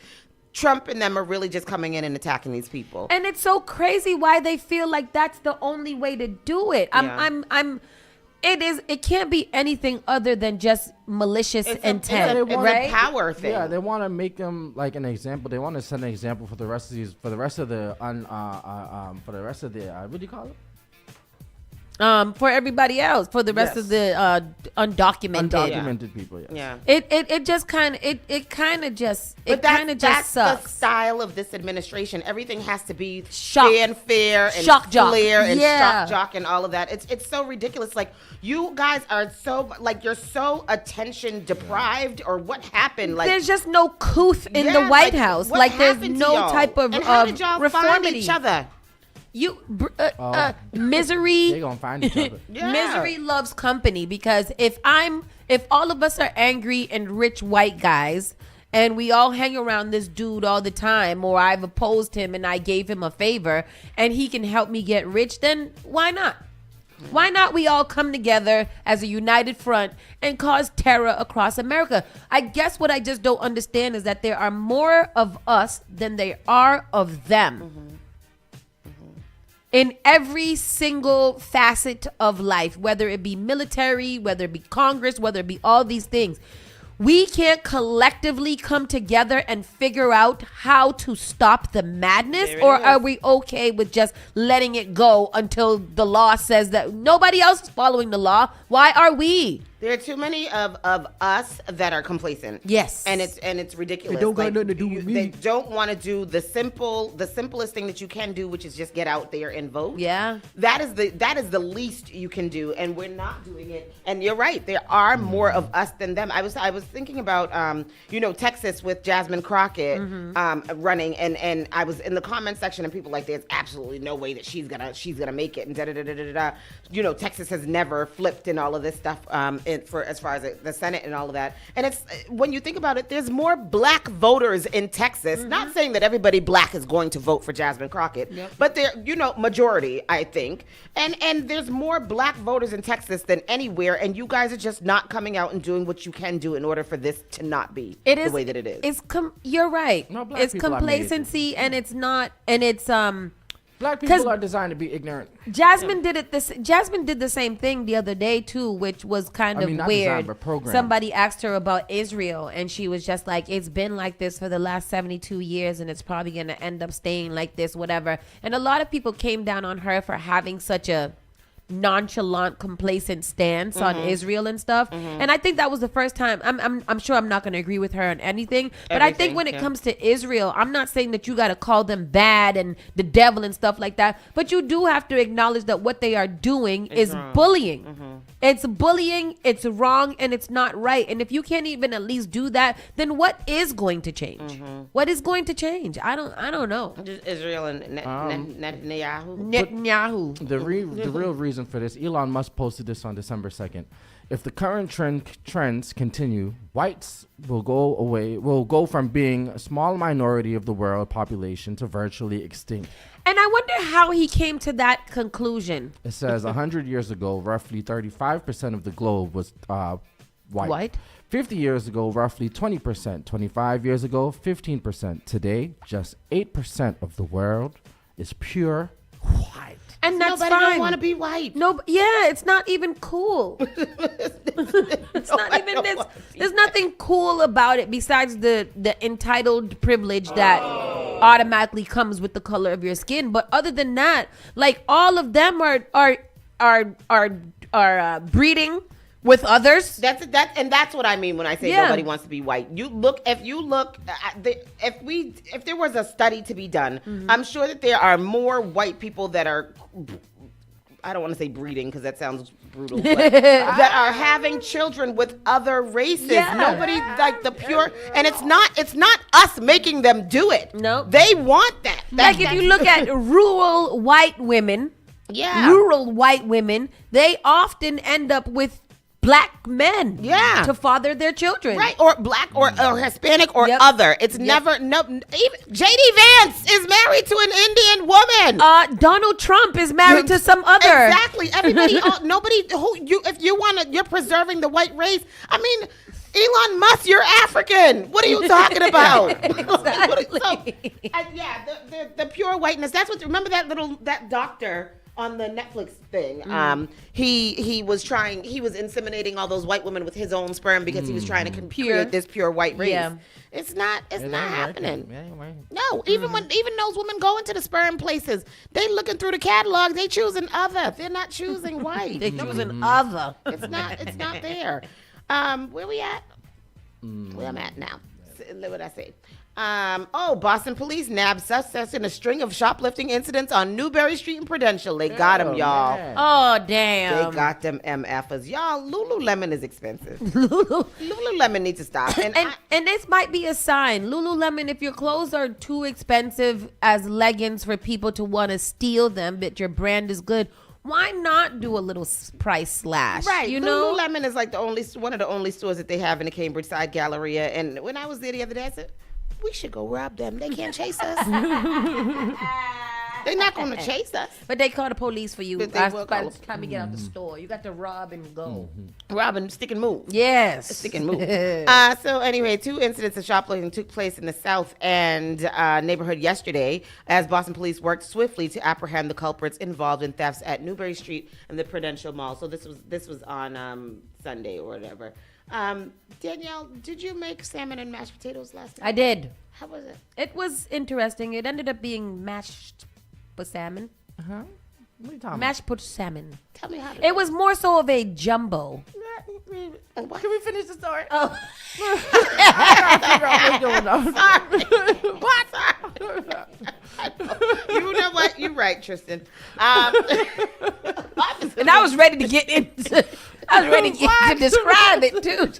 Trump and them are really just coming in and attacking these people. And it's so crazy why they feel like that's the only way to do it. It can't be anything other than just malicious intent, right? It's a power thing. Yeah, they want to make them like an example. They want to set an example for the rest of the what do you call it? For everybody else, for the rest of the undocumented people. Yes. Yeah. It just kind of just that's sucks. the style of this administration. Everything has to be Shock. fanfare and Shock jock. flair and Yeah. shock jock and all of that. It's so ridiculous. Like you guys are so like you're so attention deprived or what happened? Like there's just no couth in the White House. what Like there's happened to no y'all? type of and how did y'all find reformity. each other? Misery. They gonna find each other. Yeah. Misery loves company, because if all of us are angry and rich white guys and we all hang around this dude all the time, or I've opposed him and I gave him a favor and he can help me get rich, then why not? Why not we all come together as a united front and cause terror across America? I guess what I just don't understand is that there are more of us than there are of them. In every single facet of life, whether it be military, whether it be Congress, whether it be all these things. We can't collectively come together and figure out how to stop the madness, or are we okay with just letting it go until the law says that nobody else is following the law? Why are we? There are too many of us that are complacent. Yes. And it's ridiculous. It don't got nothing to do with me. They don't want to do the simplest thing that you can do, which is just get out there and vote. Yeah. That is the least you can do, and we're not doing it. And you're right. There are more of us than them. I was thinking about Texas with Jasmine Crockett running, and I was in the comment section and people like, there's absolutely no way that she's gonna make it, and da da da da da da. Texas has never flipped and all of this stuff. For as far as the Senate and all of that. And it's when you think about it, there's more black voters in Texas. Not saying that everybody black is going to vote for Jasmine Crockett, but they're, majority, I think. And there's more black voters in Texas than anywhere, and you guys are just not coming out and doing what you can do in order for this to not be the way that it is. You're right. No, black it's people are made. complacency, and it's not, and it's Black people are designed to be ignorant. Jasmine did the same thing the other day too, which was kind of not weird. designed, but programmed. Somebody asked her about Israel, and she was just like, "It's been like this for the last 72 years, and it's probably going to end up staying like this, whatever." And a lot of people came down on her for having such a nonchalant, complacent stance on Israel and stuff. And I think that was the first time. I'm sure I'm not going to agree with her on anything, but I think when it comes to Israel, I'm not saying that you got to call them bad and the devil and stuff like that, but you do have to acknowledge that what they are doing is bullying. It's bullying, it's wrong, and it's not right. And if you can't even at least do that, then what is going to change? What is going to change? I don't know. Just Israel and Netanyahu. Netanyahu. The real reason for this, Elon Musk posted this on December 2nd. If the current trends continue, whites will go from being a small minority of the world population to virtually extinct. And I wonder how he came to that conclusion. It says 100 years ago, roughly 35% of the globe was white. 50 years ago, roughly 20%. 25 years ago, 15%. Today, just 8% of the world is pure white. And that's Nobody fine. don't want to be white. No, yeah, it's not even cool. It's not even this. There's nothing cool about it besides the entitled privilege that automatically comes with the color of your skin. But other than that, like all of them are breeding with others. That's what I mean when I say nobody wants to be white. If there was a study to be done, I'm sure that there are more white people that are, I don't want to say breeding because that sounds brutal, but that are having children with other races. Yeah. Nobody like the pure, and it's not us making them do it. No, they want that. Like if you look at rural white women, they often end up with black men Yeah. to father their children. Right, or black or Hispanic or other. It's never, no, even J.D. Vance is married to an Indian woman. Donald Trump is married to some other. Exactly. Everybody, nobody, if you want to, you're preserving the white race. I mean, Elon Musk, you're African. What are you talking about? The pure whiteness. That's what, remember that doctor on the Netflix thing. He was inseminating all those white women with his own sperm because he was trying to create this pure white race. Yeah. It's not happening. No, even those women go into the sperm places, they looking through the catalog, they choosing other. They're not choosing white. They're choosing other. It's not there. Where we at? Where I'm at now. What I say? Boston police nabbed suspects in a string of shoplifting incidents on Newberry Street and Prudential. They got them, y'all. Man. Oh, damn. They got them MFers. Y'all, Lululemon is expensive. Lululemon needs to stop. And this might be a sign. Lululemon, if your clothes are too expensive as leggings for people to want to steal them, but your brand is good, why not do a little price slash? Right. You know? Lululemon is like one of the only stores that they have in the Cambridge Side Galleria. And when I was there the other day, I said, we should go rob them. They can't chase us. They're not going to chase us. But they call the police for you But they by will the call. time you get out the store. You got to rob and go. Rob and stick and move. Yes. Stick and move. So anyway, 2 incidents of shoplifting took place in the South End neighborhood yesterday as Boston police worked swiftly to apprehend the culprits involved in thefts at Newberry Street and the Prudential Mall. So this was on Sunday or whatever. Danielle, did you make salmon and mashed potatoes last night? I did. How was it? It was interesting. It ended up being mashed salmon. What are you talking Mashed put salmon. Tell me how to It was more so of a jumbo. about? Can we finish the story? Oh. You know what? You're right, Tristan. And I was ready to get into. I was ready to describe it too.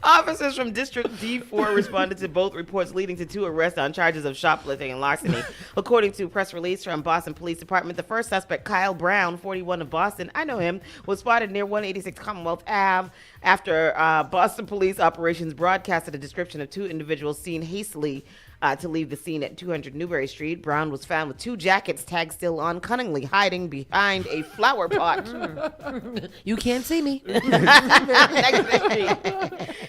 Officers from District D4 responded to both reports, leading to 2 arrests on charges of shoplifting and larceny. According to a press release from Boston Police Department, the first suspect, Kyle Brown, 41 of Boston, I know him, was spotted near 186 Commonwealth Ave after Boston Police Operations broadcasted a description of 2 individuals seen hastily to leave the scene at 200 Newberry Street. Brown was found with 2 jackets, tags still on, cunningly hiding behind a flower pot. You can't see me.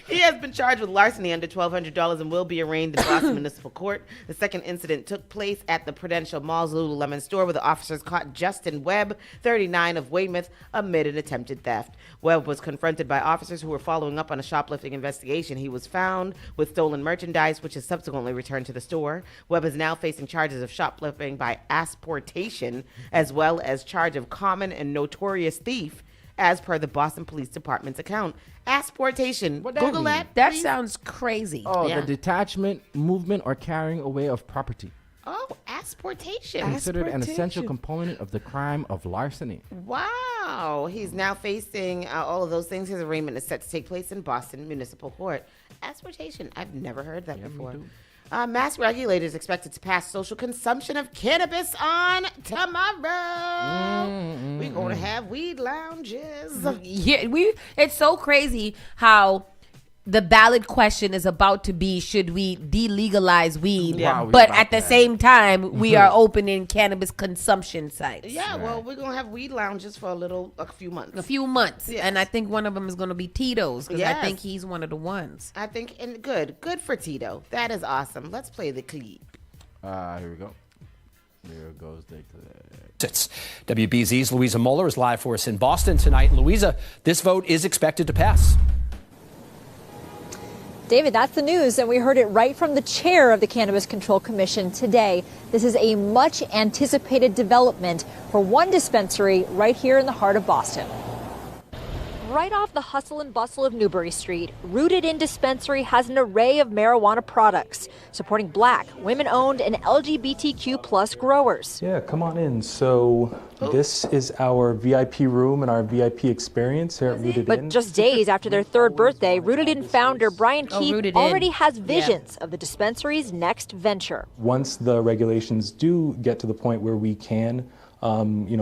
He has been charged with larceny under $1,200 and will be arraigned in Boston Municipal Court. The second incident took place at the Prudential Mall's Lululemon store, where the officers caught Justin Webb, 39 of Weymouth, amid an attempted theft. Webb was confronted by officers who were following up on a shoplifting investigation. He was found with stolen merchandise, which is subsequently returned to the store. Webb is now facing charges of shoplifting by asportation, as well as charge of common and notorious thief, as per the Boston Police Department's account. Asportation. What that Google mean? that. That please. sounds crazy. Yeah. The detachment, movement, or carrying away of property. Oh, asportation. Considered an essential component of the crime of larceny. Wow. He's now facing all of those things. His arraignment is set to take place in Boston Municipal Court. Asportation. I've never heard that before. Mass regulators expected to pass social consumption of cannabis on tomorrow. We're going to have weed lounges. Yeah, it's so crazy how the ballot question is about to be, should we delegalize weed? Yeah. But at the same time, we are opening cannabis consumption sites. Yeah, well, we're going to have weed lounges for a few months. A few montos. Yes. And I think one of them is going to be Tito's, because Yes. I think he's one of the ones. I think, and good for Tito. That is awesome. Let's play the clip. Here we go. Here goes the clip. It's WBZ's Louisa Mueller is live for us in Boston tonight. Louisa, this vote is expected to pass. David, that's the news, and we heard it right from the chair of the Cannabis Control Commission today. This is a much anticipated development for one dispensary right here in the heart of Boston. Right off the hustle and bustle of Newbury Street, Rooted In Dispensary has an array of marijuana products, supporting Black, women-owned, and LGBTQ plus growers. Yeah, come on in. So this is our VIP room and our VIP experience here at Rooted In. But just days after their 3rd birthday, Rooted In founder Brian Keith already has visions of the dispensary's next venture. Once the regulations do get to the point where we can,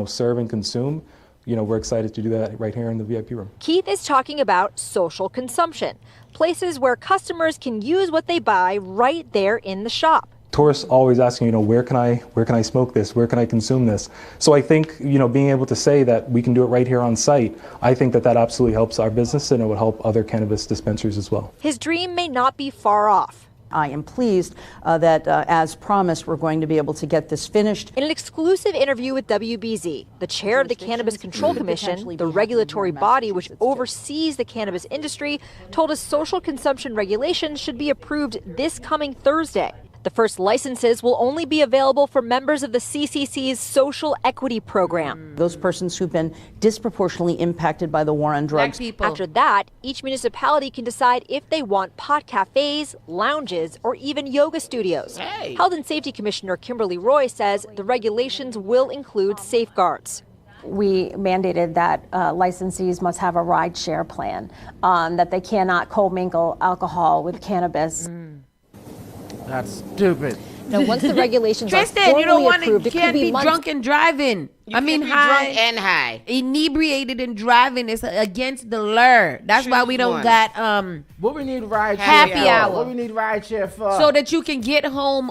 serve and consume, we're excited to do that right here in the VIP room. Keith is talking about social consumption, places where customers can use what they buy right there in the shop. Tourists always asking, where can I smoke this? Where can I consume this? So I think, being able to say that we can do it right here on site, I think that absolutely helps our business, and it would help other cannabis dispensaries as well. His dream may not be far off. I am pleased that, as promised, we're going to be able to get this finished. In an exclusive interview with WBZ, the chair of the Cannabis Control Commission, the regulatory body which oversees the cannabis industry, told us social consumption regulations should be approved this coming Thursday. The first licenses will only be available for members of the CCC's Social Equity Program. Those persons who've been disproportionately impacted by the war on drugs. After that, each municipality can decide if they want pot cafes, lounges, or even yoga studios. Health and Safety Commissioner Kimberly Roy says the regulations will include safeguards. We mandated that licensees must have a ride share plan, that they cannot commingle alcohol with cannabis. That's stupid. Now, once the regulations are Tristan, formally you don't want approved, to, it could can't be be months. drunk and driving. Drunk and high. Inebriated and driving is against the law. That's why we don't got what we need ride happy hour. What we need ride share for? So that you can get home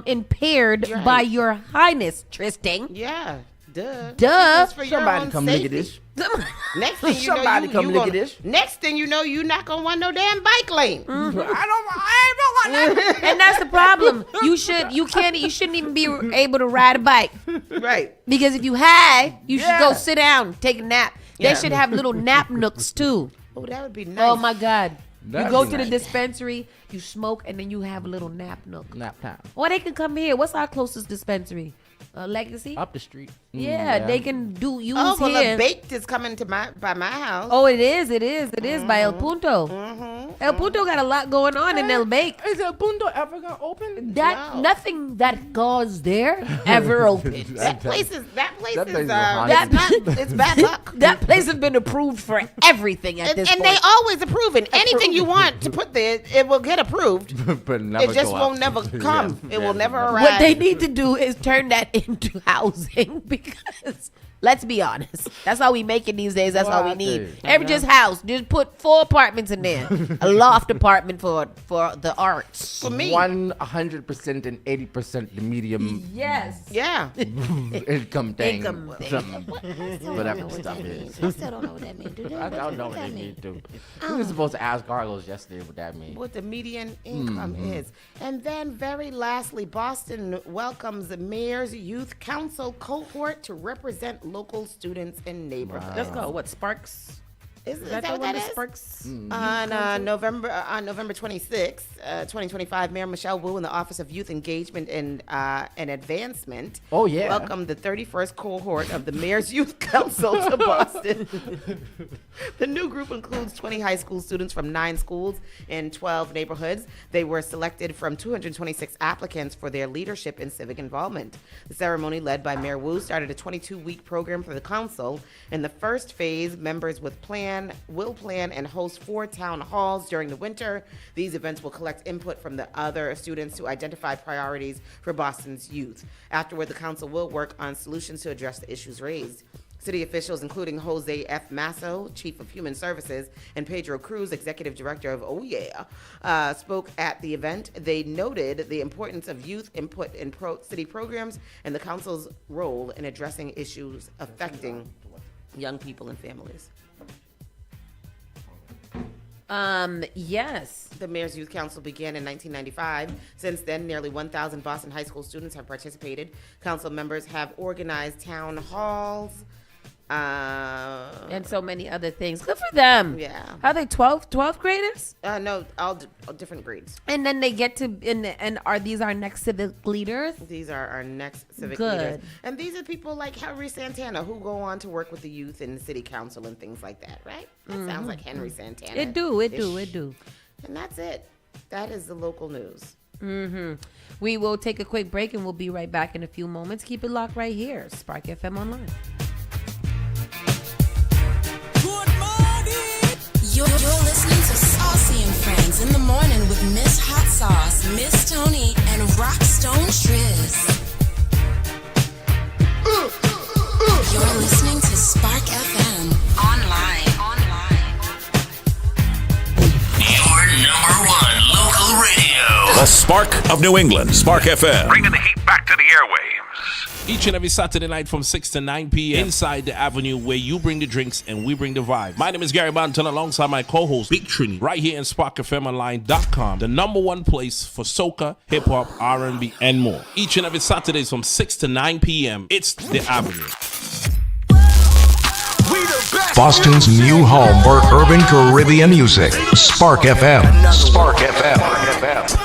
impaired by your highness, Tristan. Yeah. Duh. Duh. For somebody come look at this. Next thing you somebody know, come look at this. Next thing you know, you're not gonna want no damn bike lane. I ain't want that. And that's the problem. You shouldn't even be able to ride a bike. Right. Because if you high, you should go sit down, take a nap. Yeah. They should have little nap nooks too. Oh, that would be nice. Oh my God. That'd you go be to the nice. dispensary, you smoke, and then you have a little nap nook. Nap time. Or they can come here. What's our closest dispensary? Legacy? Up the street. Yeah, they can use Oh, well, here. a baked is coming to by my house. Oh, it is by El Punto. El Punto got a lot going on in El Bake. Is El Punto ever gonna open? Nothing that goes there ever opens. That place is haunted. it's bad luck. That place has been approved for everything at this And point. they always approving anything you want to put there. It will get approved. But never It just go won't out. never come. It will never arrive. What they need to do is turn that into housing because let's be honest, that's all we make it these days. That's all we need. Just house. Just put 4 apartments in there. A loft apartment for the arts. For me, 100% and 80% the medium. Yes. Yeah. Income thing. Income Whatever stuff is. I still don't know what that means. I don't know what they mean to. We were supposed to ask Carlos yesterday what that means. What the median income is. And then very lastly, Boston welcomes the Mayor's Youth Council cohort to represent local students in neighborhoods. Let's go. What, Sparks? Is that that the what one that that is? Sparks? On November 26, 2025, Mayor Michelle Wu in the Office of Youth Engagement and Advancement welcomed the 31st cohort of the Mayor's Youth Council to Boston. The new group includes 20 high school students from 9 schools in 12 neighborhoods. They were selected from 226 applicants for their leadership and civic involvement. The ceremony, led by Mayor Wu, started a 22-week program for the council. In the first phase, members will plan and host 4 town halls during the winter. These events will collect input from the other students to identify priorities for Boston's youth. Afterward, the council will work on solutions to address the issues raised. City officials, including Jose F. Masso, Chief of Human Services, and Pedro Cruz, Executive Director of spoke at the event. They noted the importance of youth input in city programs and the council's role in addressing issues affecting young people and families. Yes. The Mayor's Youth Council began in 1995. Since then, nearly 1,000 Boston high school students have participated. Council members have organized town halls. And so many other things. Good for them. Yeah. Are they 12th graders? No, all different grades. And then they get to, and are these our next civic leaders? These are our next civic Good. leaders. And these are people like Henry Santana who go on to work with the youth in the city council and things like that, right? That sounds like Henry Santana. It do. And that's it. That is the local news. We will take a quick break and we'll be right back in a few moments. Keep it locked right here. Spark FM Online. You're listening to Saucy and Friends in the morning with Miss Hot Sauce, Miss Tony, and Rockstone Triz. You're listening The spark of New England, Spark FM. Bringing the heat back to the airwaves. Each and every Saturday night from 6 to 9 p.m. inside the Avenue, where you bring the drinks and we bring the vibe. My name is Gary Banton alongside my co-host Big Trini, right here in SparkFMOnline.com, the number one place for soca, hip-hop, R&B, and more. Each and every Saturdays from 6 to 9 p.m. It's the Avenue. Boston's new home for urban Caribbean music. Spark FM. Spark FM.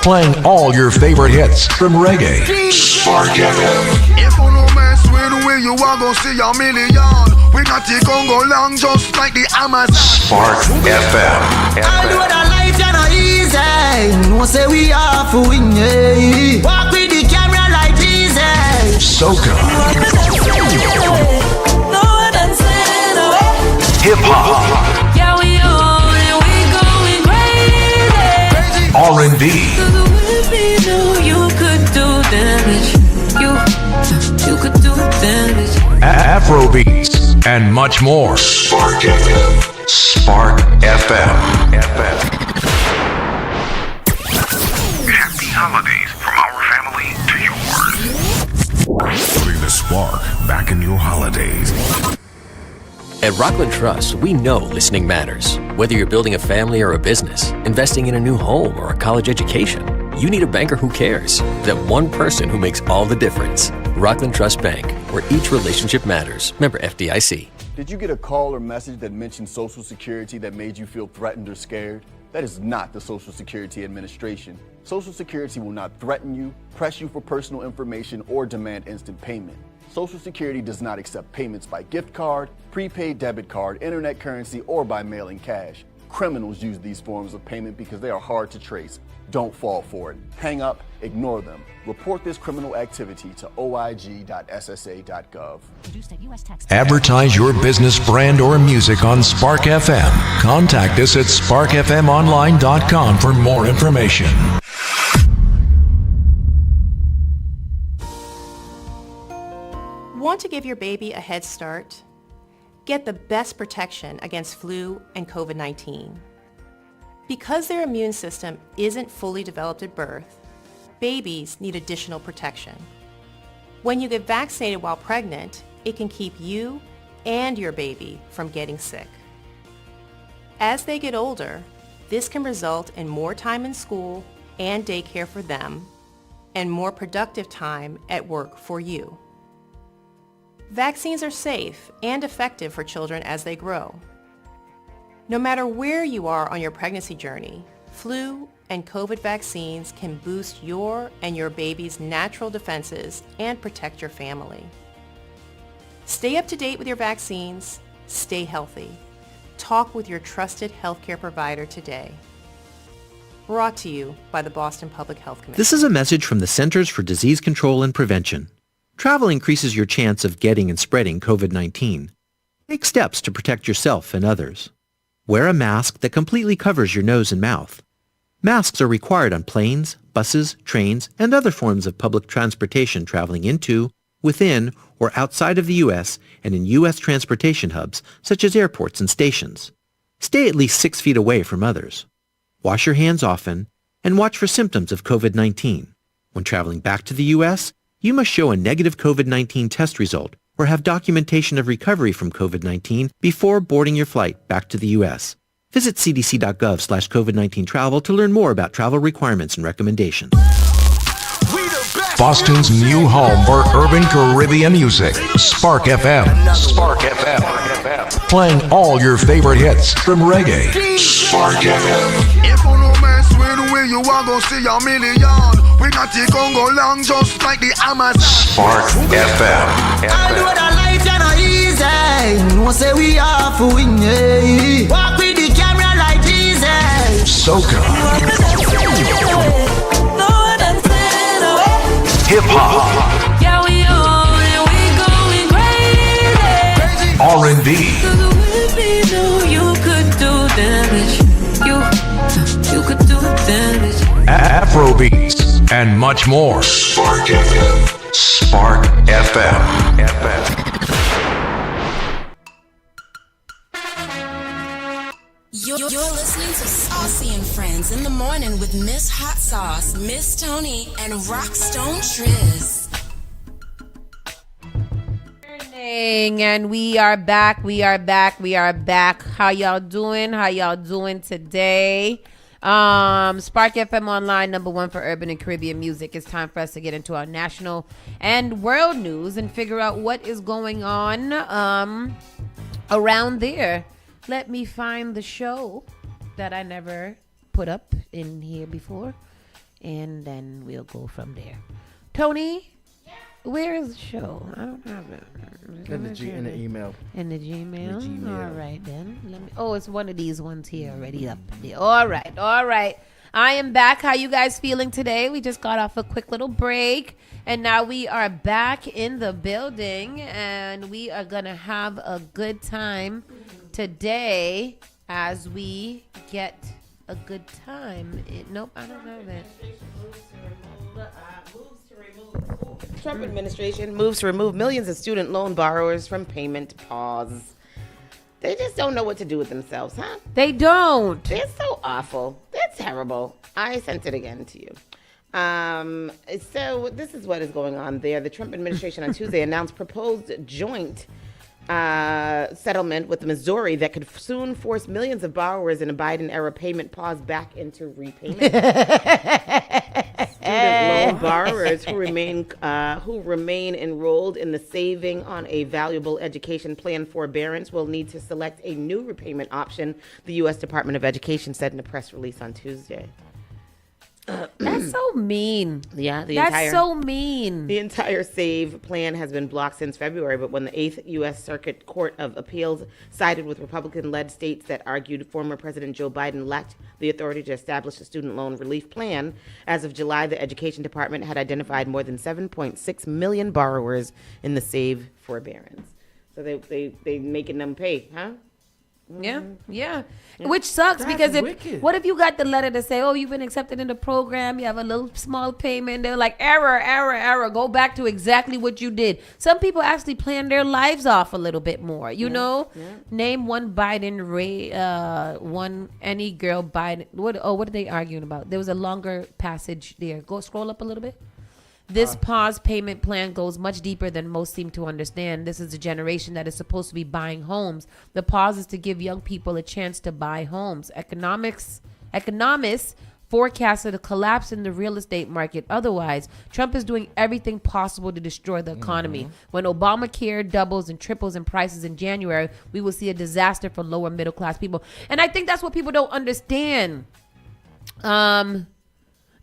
Playing all your favorite hits from reggae. Spark FM. If you no mess with the way you are gonna see a million. We got the Congo long just like the Amazon. Spark FM. I know that life is not easy. No say we are for win. Walk with the camera like Jesus. Soca. Hip hop. Yeah, we on and we going crazy. R&B. You could do damage. You could do damage. Afrobeats and much more. Spark FM. Spark FM. Happy holidays from our family to yours. Putting the spark back in your holidays. At Rockland Trust, we know listening matters. Whether you're building a family or a business, investing in a new home or a college education, you need a banker who cares. That one person who makes all the difference. Rockland Trust Bank, where each relationship matters. Member FDIC. Did you get a call or message that mentioned Social Security that made you feel threatened or scared? That is not the Social Security Administration. Social Security will not threaten you, press you for personal information, or demand instant payment. Social Security does not accept payments by gift card, prepaid debit card, internet currency, or by mailing cash. Criminals use these forms of payment because they are hard to trace. Don't fall for it. Hang up, ignore them. Report this criminal activity to oig.ssa.gov. Advertise your business, brand, or music on Spark FM. Contact us at sparkfmonline.com for more information. Want to give your baby a head start? Get the best protection against flu and COVID-19. Because their immune system isn't fully developed at birth, babies need additional protection. When you get vaccinated while pregnant, it can keep you and your baby from getting sick. As they get older, this can result in more time in school and daycare for them, and more productive time at work for you. Vaccines are safe and effective for children as they grow. No matter where you are on your pregnancy journey, flu and COVID vaccines can boost your and your baby's natural defenses and protect your family. Stay up to date with your vaccines. Stay healthy. Talk with your trusted healthcare provider today. Brought to you by the Boston Public Health Commission. This is a message from the Centers for Disease Control and Prevention. Travel increases your chance of getting and spreading COVID-19. Take steps to protect yourself and others. Wear a mask that completely covers your nose and mouth. Masks are required on planes, buses, trains, and other forms of public transportation traveling into, within, or outside of the U.S. and in U.S. transportation hubs such as airports and stations. Stay at least 6 feet away from others. Wash your hands often and watch for symptoms of COVID-19. When traveling back to the U.S., you must show a negative COVID-19 test result or have documentation of recovery from COVID-19 before boarding your flight back to the U.S. Visit cdc.gov/COVID-19 travel to learn more about travel requirements and recommendations. Boston's new home for urban Caribbean music. Spark FM. Spark FM. Playing all your favorite hits from reggae. Spark FM. If you no mess with the way you are gonna see a million. We got the Congo long just like the Amazon. Spark FM. I know that life is not easy. No say we are for win. Walk with the camera like Jesus. Soca. Hip hop. Yeah, we on and we going crazy. R&B. You could do damage. You could do damage. Afrobeats and much more. Spark FM. Spark FM. You're listening to Saucy and Friends in the morning with Miss Hot Sauce, Miss Tony, and Rockstone Triz. And we are back. How y'all doing today? Spark FM Online, #1 for urban and Caribbean music. It's time for us to get into our national and world news and figure out what is going on around there. Let me find the show that I never put up in here before, and then we'll go from there. Tony, where is the show? I don't have it. In the email. In the Gmail? All right, then. It's one of these ones here already up there. All right. I am back. How you guys feeling today? We just got off a quick little break, and now we are back in the building, and we are going to have a good time today as we get a good time. Nope, I don't have it. Trump administration moves to remove millions of student loan borrowers from payment pause. They just don't know what to do with themselves, huh? They don't. They're so awful. They're terrible. I sent it again to you. So this is what is going on there. The Trump administration on Tuesday announced proposed joint settlement with Missouri that could soon force millions of borrowers in a Biden-era payment pause back into repayment. Student loan borrowers who remain enrolled in the Saving on a Valuable Education Plan forbearance will need to select a new repayment option, the U.S. Department of Education said in a press release on Tuesday. That's so mean. Yeah, that's so mean. The entire SAVE plan has been blocked since February, but when the 8th U.S. Circuit Court of Appeals sided with Republican-led states that argued former President Joe Biden lacked the authority to establish a student loan relief plan, as of July, the Education Department had identified more than 7.6 million borrowers in the SAVE forbearance. So they making them pay, huh? Yeah. Which sucks. That's because what if you got the letter to say, oh, you've been accepted in the program, you have a little small payment, they're like, error, go back to exactly what you did. Some people actually plan their lives off a little bit more, you know? Yeah. Name one Biden, any girl Biden. What are they arguing about? There was a longer passage there. Go scroll up a little bit. This pause payment plan goes much deeper than most seem to understand. This is a generation that is supposed to be buying homes. The pause is to give young people a chance to buy homes. Economists forecasted a collapse in the real estate market. Otherwise, Trump is doing everything possible to destroy the economy. When Obamacare doubles and triples in prices in January, we will see a disaster for lower middle class people. And I think that's what people don't understand.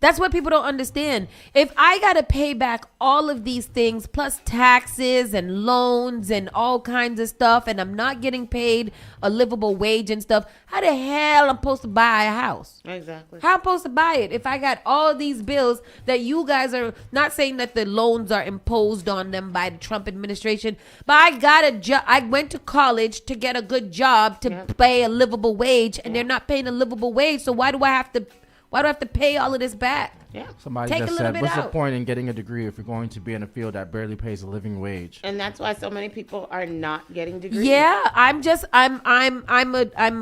That's what people don't understand. If I got to pay back all of these things, plus taxes and loans and all kinds of stuff, and I'm not getting paid a livable wage and stuff, how the hell I'm supposed to buy a house? Exactly. How I'm supposed to buy it if I got all of these bills that you guys are not saying that the loans are imposed on them by the Trump administration, but I got a job. I went to college to get a good job to pay a livable wage, and they're not paying a livable wage. So why do I have to pay all of this back? Yeah. Somebody just said, what's the point in getting a degree if you're going to be in a field that barely pays a living wage? And that's why so many people are not getting degrees. Yeah, I'm a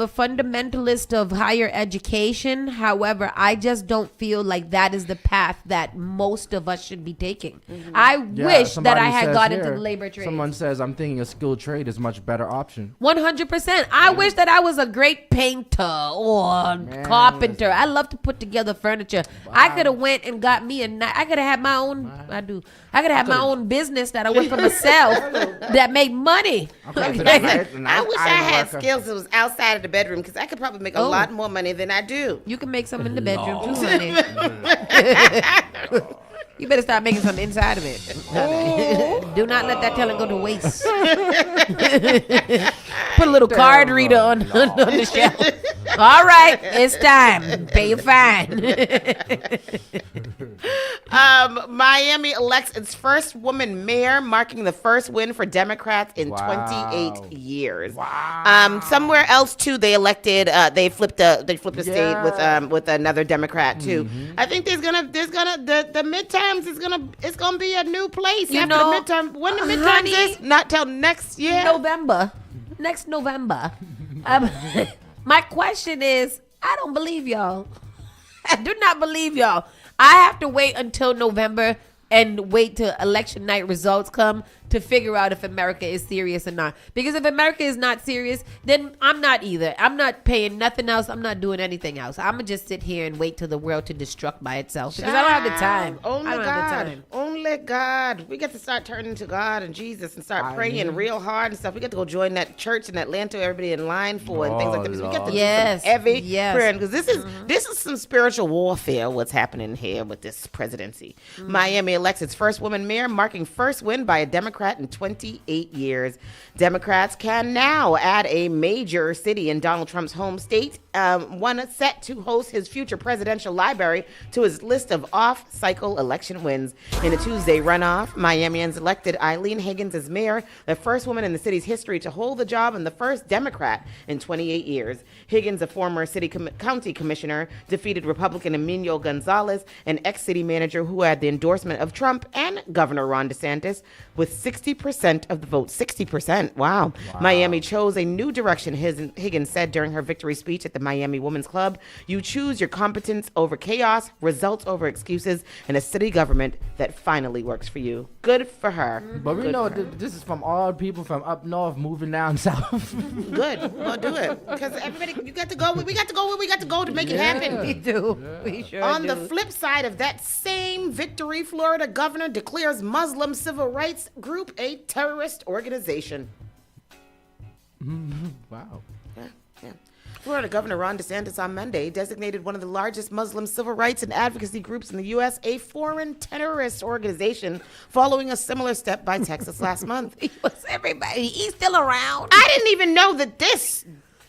fundamentalist of higher education. However, I just don't feel like that is the path that most of us should be taking. Mm-hmm. I wish that I had got into the labor trade. Someone says, I'm thinking a skilled trade is a much better option. 100%. I wish that I was a great painter or carpenter. I love to put together furniture. Wow. I could have went and got me I could have had my own. I could have had my own business that I went for myself that made money. I wish I had skills that was outside of the bedroom, because I could probably make a lot more money than I do. You can make some in the bedroom too, honey. You better start making some inside of it. Do not let that talent go to waste. Put a little card reader on the shelf. All right, it's time. Pay your fine. Miami elects its first woman mayor, marking the first win for Democrats in 28 years. Wow. Somewhere else too, they elected. They flipped a state with another Democrat too. Mm-hmm. I think the midterms it's gonna be a new place after the midterm. When the midterms is not till next year, Next November. My question is, I don't believe y'all. I do not believe y'all. I have to wait until November and wait till election night results come to figure out if America is serious or not. Because if America is not serious, then I'm not either. I'm not paying nothing else. I'm not doing anything else. I'm going to just sit here and wait till the world to destruct by itself. Because I don't have the time. Only I don't God. have the time. Only God. We get to start turning to God and Jesus and start praying real hard and stuff. We get to go join that church in Atlanta everybody in line for and things like that. So we get to do some heavy prayer. Because this is some spiritual warfare, what's happening here with this presidency. Miami elects its first woman mayor, marking first win by a Democrat in 28 years. Democrats can now add a major city in Donald Trump's home state, one set to host his future presidential library, to his list of off-cycle election wins. In a Tuesday runoff, Miamians elected Eileen Higgins as mayor, the first woman in the city's history to hold the job and the first Democrat in 28 years. Higgins, a former county commissioner, defeated Republican Emilio Gonzalez, an ex-city manager who had the endorsement of Trump and Governor Ron DeSantis, with 60% of the vote. 60%. Wow. Miami chose a new direction, Higgins said during her victory speech at the Miami Women's Club. You choose your competence over chaos, results over excuses, and a city government that finally works for you. Good for her. But we know this is from all people from up north moving down south. Good. We'll do it. Because everybody, we got to go where we got to go to make it happen. We do. Yeah. We sure On do. the flip side of that same victory, Florida governor declares Muslim civil rights group a terrorist organization. Wow. Yeah. Florida Governor Ron DeSantis on Monday designated one of the largest Muslim civil rights and advocacy groups in the U.S. a foreign terrorist organization, following a similar step by Texas last month. He's still around. I didn't even know that this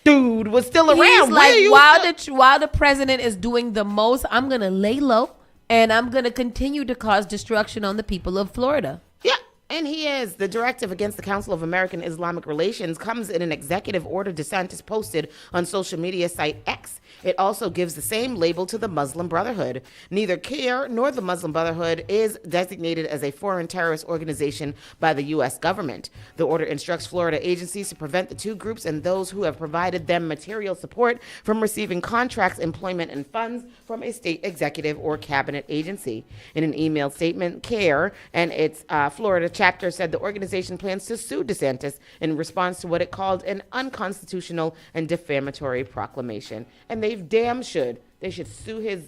dude was still around. He's like, while the president is doing the most, I'm going to lay low and I'm going to continue to cause destruction on the people of Florida. Yeah. And he is. The directive against the Council of American Islamic Relations comes in an executive order DeSantis posted on social media site X. It also gives the same label to the Muslim Brotherhood. Neither CAIR nor the Muslim Brotherhood is designated as a foreign terrorist organization by the U.S. government. The order instructs Florida agencies to prevent the two groups and those who have provided them material support from receiving contracts, employment, and funds from a state executive or cabinet agency. In an email statement, CAIR and its Florida chapter said the organization plans to sue DeSantis in response to what it called an unconstitutional and defamatory proclamation. And they damn should. They should sue his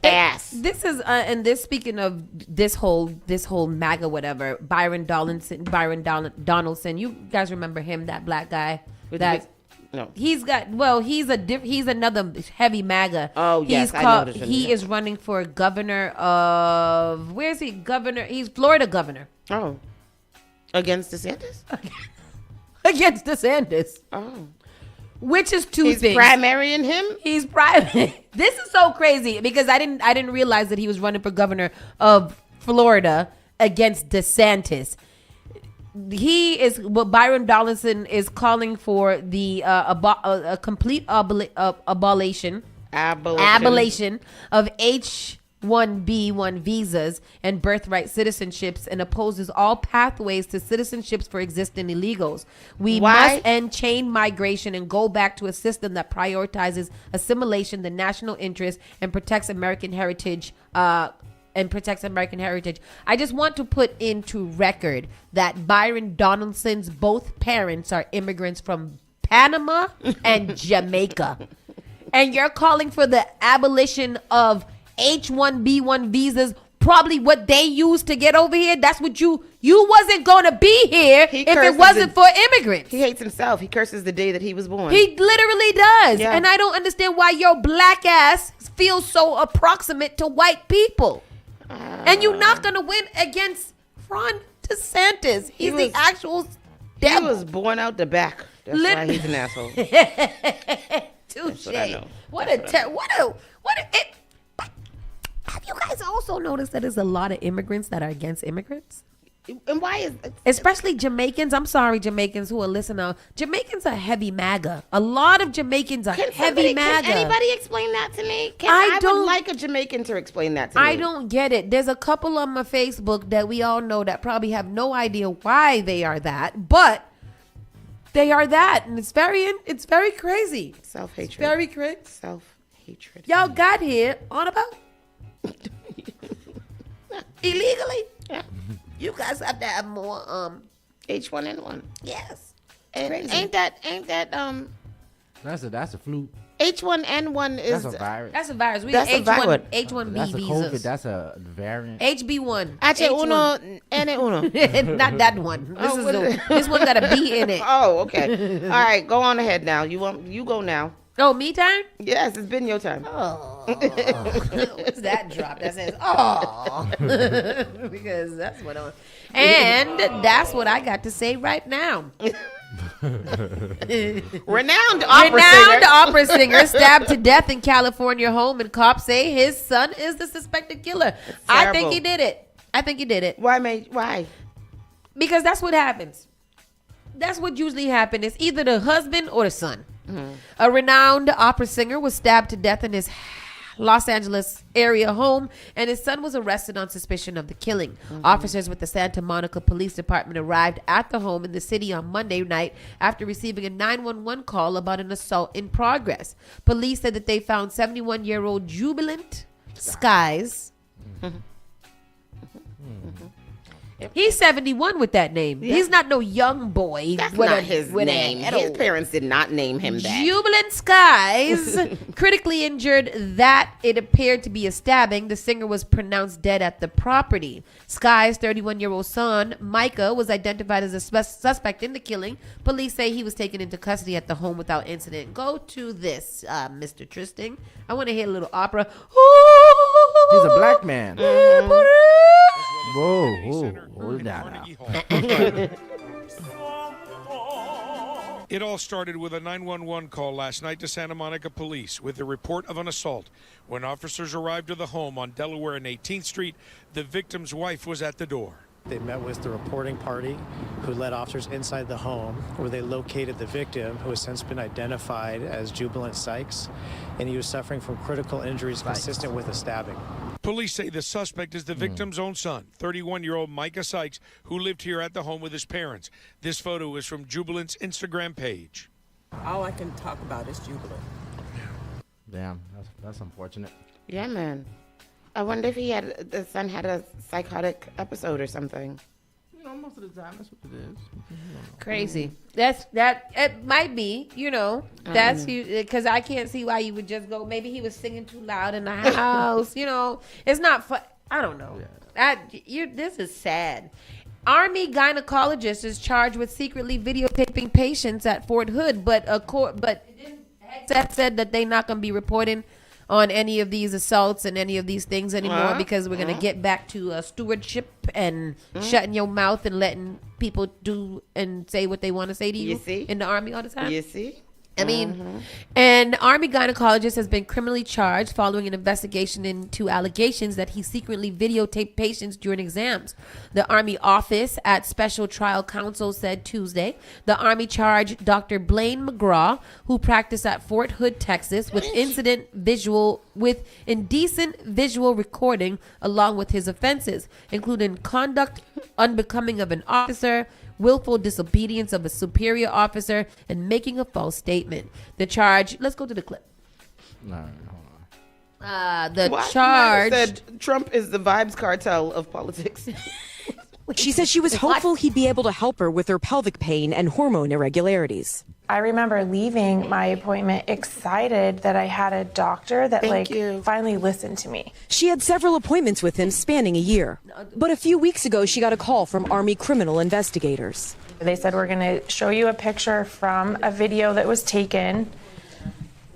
ass. This is and this, speaking of this whole MAGA whatever, Byron Donaldson. You guys remember him, that black guy? No. He's another heavy MAGA. Oh, yes, I know this one. He is running for governor of, where is he? Governor, he's Florida governor. Oh. Against DeSantis? Against DeSantis. Oh. Which is two things. He's primarying him? He's primary. This is so crazy because I didn't realize that he was running for governor of Florida against DeSantis. Byron Donaldson is calling for the a complete abolition of H-1B1 visas and birthright citizenships, and opposes all pathways to citizenships for existing illegals. We must end chain migration and go back to a system that prioritizes assimilation, the national interest, and protects American heritage. I just want to put into record that Byron Donaldson's both parents are immigrants from Panama and Jamaica. And you're calling for the abolition of H-1B1 visas, probably what they used to get over here. That's what you wasn't going to be here if it wasn't for immigrants. He hates himself. He curses the day that he was born. He literally does. Yeah. And I don't understand why your black ass feels so approximate to white people. And you're not going to win against Ron DeSantis. He's the actual devil. He was born out the back. That's why he's an asshole. Touche. Have you guys also noticed that there's a lot of immigrants that are against immigrants? And why is especially Jamaicans? I'm sorry, Jamaicans who are listening. Jamaicans are heavy MAGA. A lot of Jamaicans are heavy MAGA. Can anybody explain that to me? I would like a Jamaican to explain that to me. I don't get it. There's a couple on my Facebook that we all know that probably have no idea why they are that, but They are that, and it's very crazy. Self-hatred. It's very crazy. Self-hatred. Y'all got here on a boat illegally. Yeah. You guys have to have more H1N1. Yes. And Crazy. ain't that That's a flu. H1N1 is That's a virus. That's a virus. We That's a virus. H1B That's a visas. COVID. That's a variant. HB1. H1N1. Not that one. This one got a B in it. Oh, okay. All right, go on ahead now. You go now. Oh, me time? Yes, it's been your time. Oh. What's that drop that says, oh? Because that's what I And that's what I got to say right now. Renowned opera singer stabbed to death in California home, and cops say his son is the suspected killer. I think he did it. Why? Because that's what happens. That's what usually happens. It's either the husband or the son. Mm-hmm. A renowned opera singer was stabbed to death in his Los Angeles area home, and his son was arrested on suspicion of the killing. Mm-hmm. Officers with the Santa Monica Police Department arrived at the home in the city on Monday night after receiving a 911 call about an assault in progress. Police said that they found 71-year-old Jubilant Skies. He's 71 with that name. Yeah. He's not no young boy. That's not his name. His parents did not name him that. Jubilant Skies critically injured that it appeared to be a stabbing. The singer was pronounced dead at the property. Skies' 31-year-old son, Micah, was identified as a suspect in the killing. Police say he was taken into custody at the home without incident. Go to this, Mr. Tristan. I want to hear a little opera. He's a black man. Whoa, hold that now. It all started with a 911 call last night to Santa Monica Police with the report of an assault. When officers arrived to the home on Delaware and 18th Street, the victim's wife was at the door. They met with the reporting party who led officers inside the home where they located the victim, who has since been identified as Jubilant Sykes, and he was suffering from critical injuries consistent with a stabbing. Police say the suspect is the victim's own son, 31-year-old Micah Sykes, who lived here at the home with his parents. This photo is from Jubilant's Instagram page. All I can talk about is Jubilant. Damn, that's unfortunate. Yeah, man. I wonder if the son had a psychotic episode or something. You know, most of the time, that's what it is. Crazy. It might be, that's you, because I can't see why you would just go, maybe he was singing too loud in the house, it's not fun. I don't know. Yeah. This is sad. Army gynecologist is charged with secretly videotaping patients at Fort Hood, but that said that they're not going to be reporting on any of these assaults and any of these things anymore because we're going to get back to stewardship and shutting your mouth and letting people do and say what they want to say to you in the Army all the time. You see? I mean, an Army gynecologist has been criminally charged following an investigation into allegations that he secretly videotaped patients during exams. The Army office at Special Trial Counsel said Tuesday the Army charged Dr. Blaine McGraw, who practiced at Fort Hood, Texas, with indecent visual recording along with his offenses, including conduct unbecoming of an officer, willful disobedience of a superior officer, and making a false statement. The charge, let's go to the clip. No, hold on. Charge said Trump is the vibes cartel of politics. She says she was hopeful he'd be able to help her with her pelvic pain and hormone irregularities. I remember leaving my appointment excited that I had a doctor that finally listened to me. She had several appointments with him spanning a year. But a few weeks ago, she got a call from Army criminal investigators. They said, we're going to show you a picture from a video that was taken.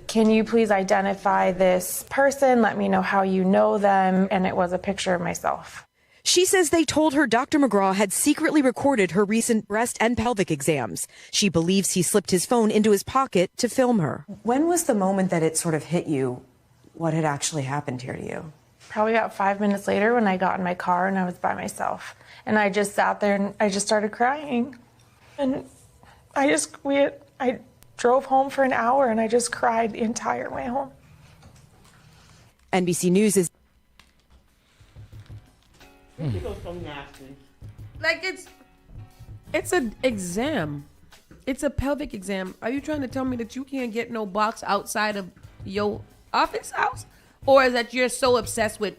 Can you please identify this person? Let me know how you know them. And it was a picture of myself. She says they told her Dr. McGraw had secretly recorded her recent breast and pelvic exams. She believes he slipped his phone into his pocket to film her. When was the moment that it sort of hit you what had actually happened here to you? Probably about 5 minutes later when I got in my car and I was by myself. And I just sat there and I just started crying. And I drove home for an hour and I just cried the entire way home. NBC News is... It feels so nasty. Like it's an exam. It's a pelvic exam. Are you trying to tell me that you can't get no box outside of your office house? Or is that you're so obsessed with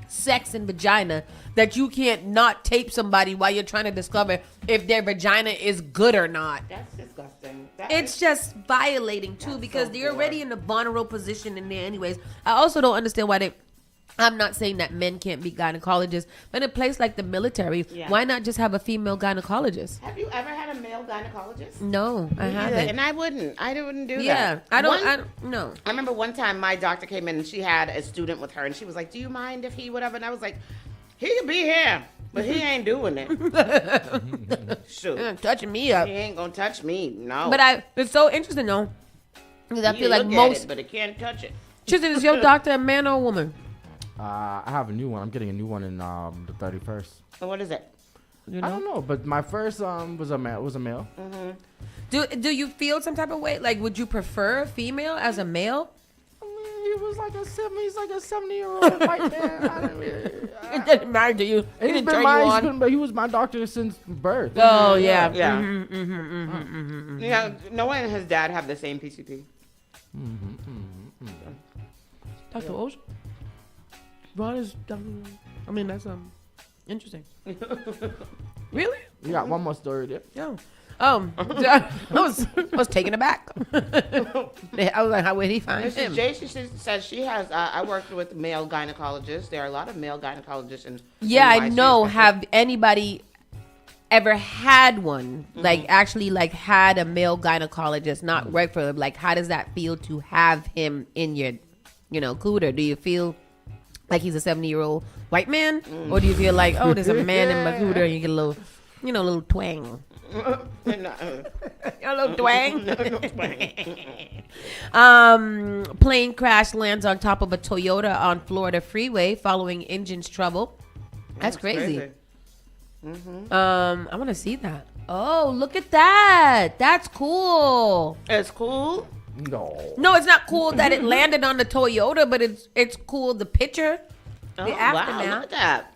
sex and vagina that you can't not tape somebody while you're trying to discover if their vagina is good or not? That's disgusting. It's just violating too, because they're already in a vulnerable position in there anyways. I also don't understand why I'm not saying that men can't be gynecologists, but in a place like the military, why not just have a female gynecologist? Have you ever had a male gynecologist? No, I haven't. And I wouldn't do that. Yeah, I don't know. I remember one time my doctor came in and she had a student with her and she was like, do you mind if he whatever? And I was like, he could be here, but he ain't doing it. Shoot. He ain't touching me up. He ain't gonna touch me, no. But it's so interesting though, because I feel like look most. at it, but it can't touch it. Tristan, is your doctor a man or a woman? I have a new one. I'm getting a new one in the 31st. So what is it? I don't know, but my first was a male. Mm-hmm. Do you feel some type of way? Like, would you prefer a female as a male? I mean, he was like he's like a 70-year-old white man. It didn't matter to you. He didn't turn you on. But he was my doctor since birth. Oh yeah. Yeah. Noah and his dad have the same PCP. Dr. Ocean? Ron is Dr. I mean, that's interesting. Really? You got one more story there. Yeah. I was taken aback. I was like, how would he find him? Jay, she says she has. I worked with male gynecologists. There are a lot of male gynecologists in. Yeah, I know. Have anybody ever had one? Like actually, like had a male gynecologist, not work for him? Like, how does that feel to have him in your, cooter? Do you feel like he's a 70-year-old white man, or do you feel like, oh, there's a man in my cooter and you get a little, little twang? A little twang. Plane crash lands on top of a Toyota on Florida freeway following engine's trouble. That's crazy. I want to see that. Oh, look at that. That's cool. It's cool. No, it's not cool that it landed on the Toyota, but it's cool the picture. Oh, the aftermath. Wow, look at that.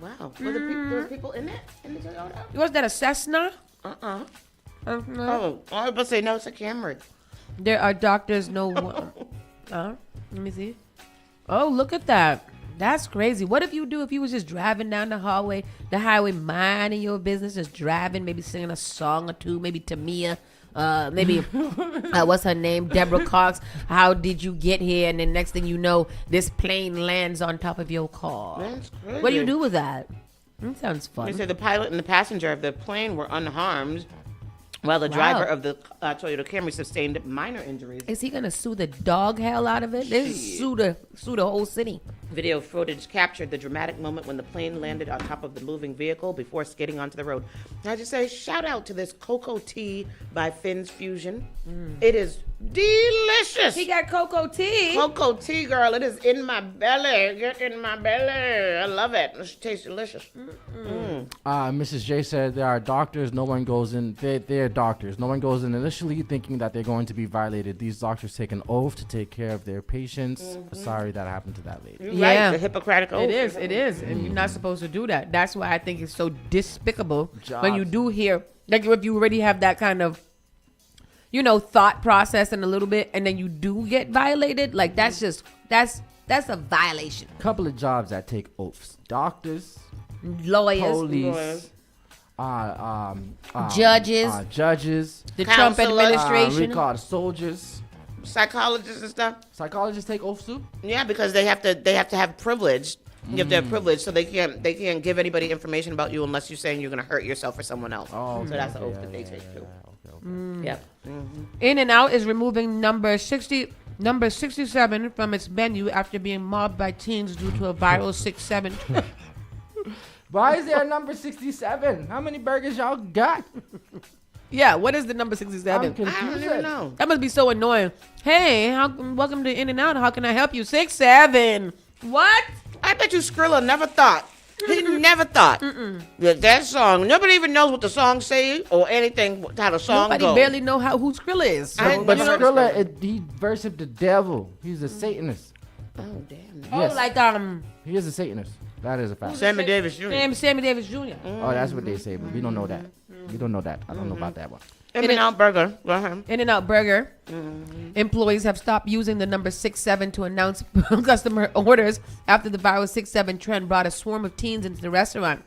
Wow. Were there people in it? In the Toyota? Was that a Cessna? Oh, I was about to say, no, it's a Camry. There are doctors, no... let me see. Oh, look at that. That's crazy. What if you was just driving down the highway, minding your business, just driving, maybe singing a song or two, maybe Tamia, maybe what's her name, Deborah Cox, how did you get here? And then next thing you know, this plane lands on top of your car. That's crazy. What do you do with that? That sounds fun. They said the pilot and the passenger of the plane were unharmed, while the driver of the Toyota Camry sustained minor injuries. Is he gonna sue the dog hell out of it? They sue the whole city. Video footage captured the dramatic moment when the plane landed on top of the moving vehicle before skidding onto the road. I just say shout out to this cocoa tea by Finn's Fusion. It is delicious. He got cocoa tea. Cocoa tea, girl. It is in my belly. Get in my belly. I love it. It tastes delicious. Mrs. J said there are doctors. No one goes in. They're doctors. No one goes in initially thinking that they're going to be violated. These doctors take an oath to take care of their patients. Sorry that happened to that lady. Right, the Hippocratic oath. It is. And you're not supposed to do that. That's why I think it's so despicable when you do hear, like if you already have that kind of, thought process in a little bit, and then you do get violated, like that's a violation. Couple of jobs that take oaths: doctors, lawyers, police, judges, the Trump Counselors. administration, we call it soldiers, psychologists and stuff. Psychologists take oaths too. Yeah, because they have to have privilege. You have to have privilege, so they can't give anybody information about you unless you're saying you're going to hurt yourself or someone else. Oh, so that's the oath that they take too. Yep. In-N-Out is removing number 67 from its menu after being mobbed by teens due to a viral 6-7. Why is there a number 67? How many burgers y'all got? Yeah, what is the number 67? I'm confused. I don't even know. That must be so annoying. Hey, welcome to In-N-Out. How can I help you? 6-7. What? I bet you Skrilla never thought. He never thought that song. Nobody even knows what the song say or anything. How the song goes. Nobody barely know who Skrilla is. But Skrilla, he worshipped the devil. He's a Satanist. Oh damn! Yes. Oh, like he is a Satanist. That is a fact. Sammy Davis Jr. Sammy Davis Jr. Oh, that's what they say, but we don't know that. We don't know that. I don't know about that one. In-N-Out Burger. Go ahead. In-N-Out Burger. Employees have stopped using the number 67 to announce customer orders after the viral 67 trend brought a swarm of teens into the restaurant.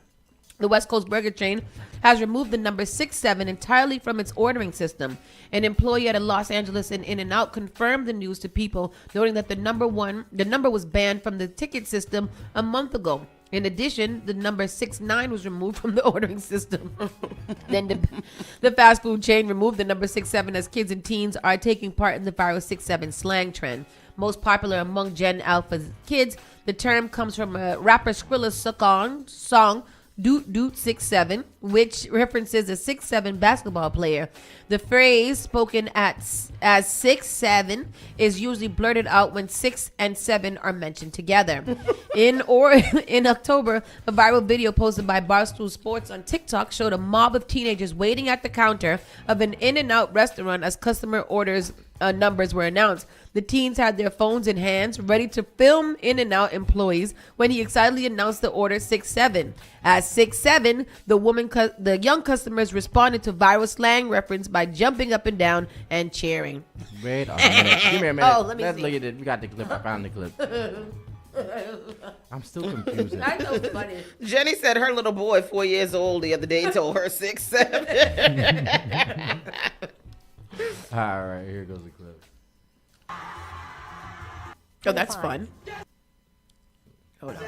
The West Coast burger chain has removed the number 67 entirely from its ordering system. An employee at a Los Angeles In-N-Out confirmed the news to People, noting that the number was banned from the ticket system a month ago. In addition, the number 69 was removed from the ordering system. Then the fast food chain removed the number 67 as kids and teens are taking part in the viral 67 slang trend. Most popular among Gen Alpha kids, the term comes from a rapper Skrilla's song Doot Doot 6'7", which references a 6'7" basketball player. The phrase, spoken as 6'7", is usually blurted out when 6 and 7 are mentioned together. In October, a viral video posted by Barstool Sports on TikTok showed a mob of teenagers waiting at the counter of an In-N-Out restaurant as customer orders numbers were announced. The teens had their phones in hands, ready to film In-N-Out employees when he excitedly announced the order 6'7". At 6'7", the young customers responded to viral slang reference by jumping up and down and cheering. Wait a minute. Give me a minute. Oh, let me Let's see. look at it. We got the clip. I found the clip. I'm still confused. I know it's funny. Jenny said her little boy, 4 years old, the other day told her 6'7". All right, here goes the clip. Oh, that's fun. Hold on.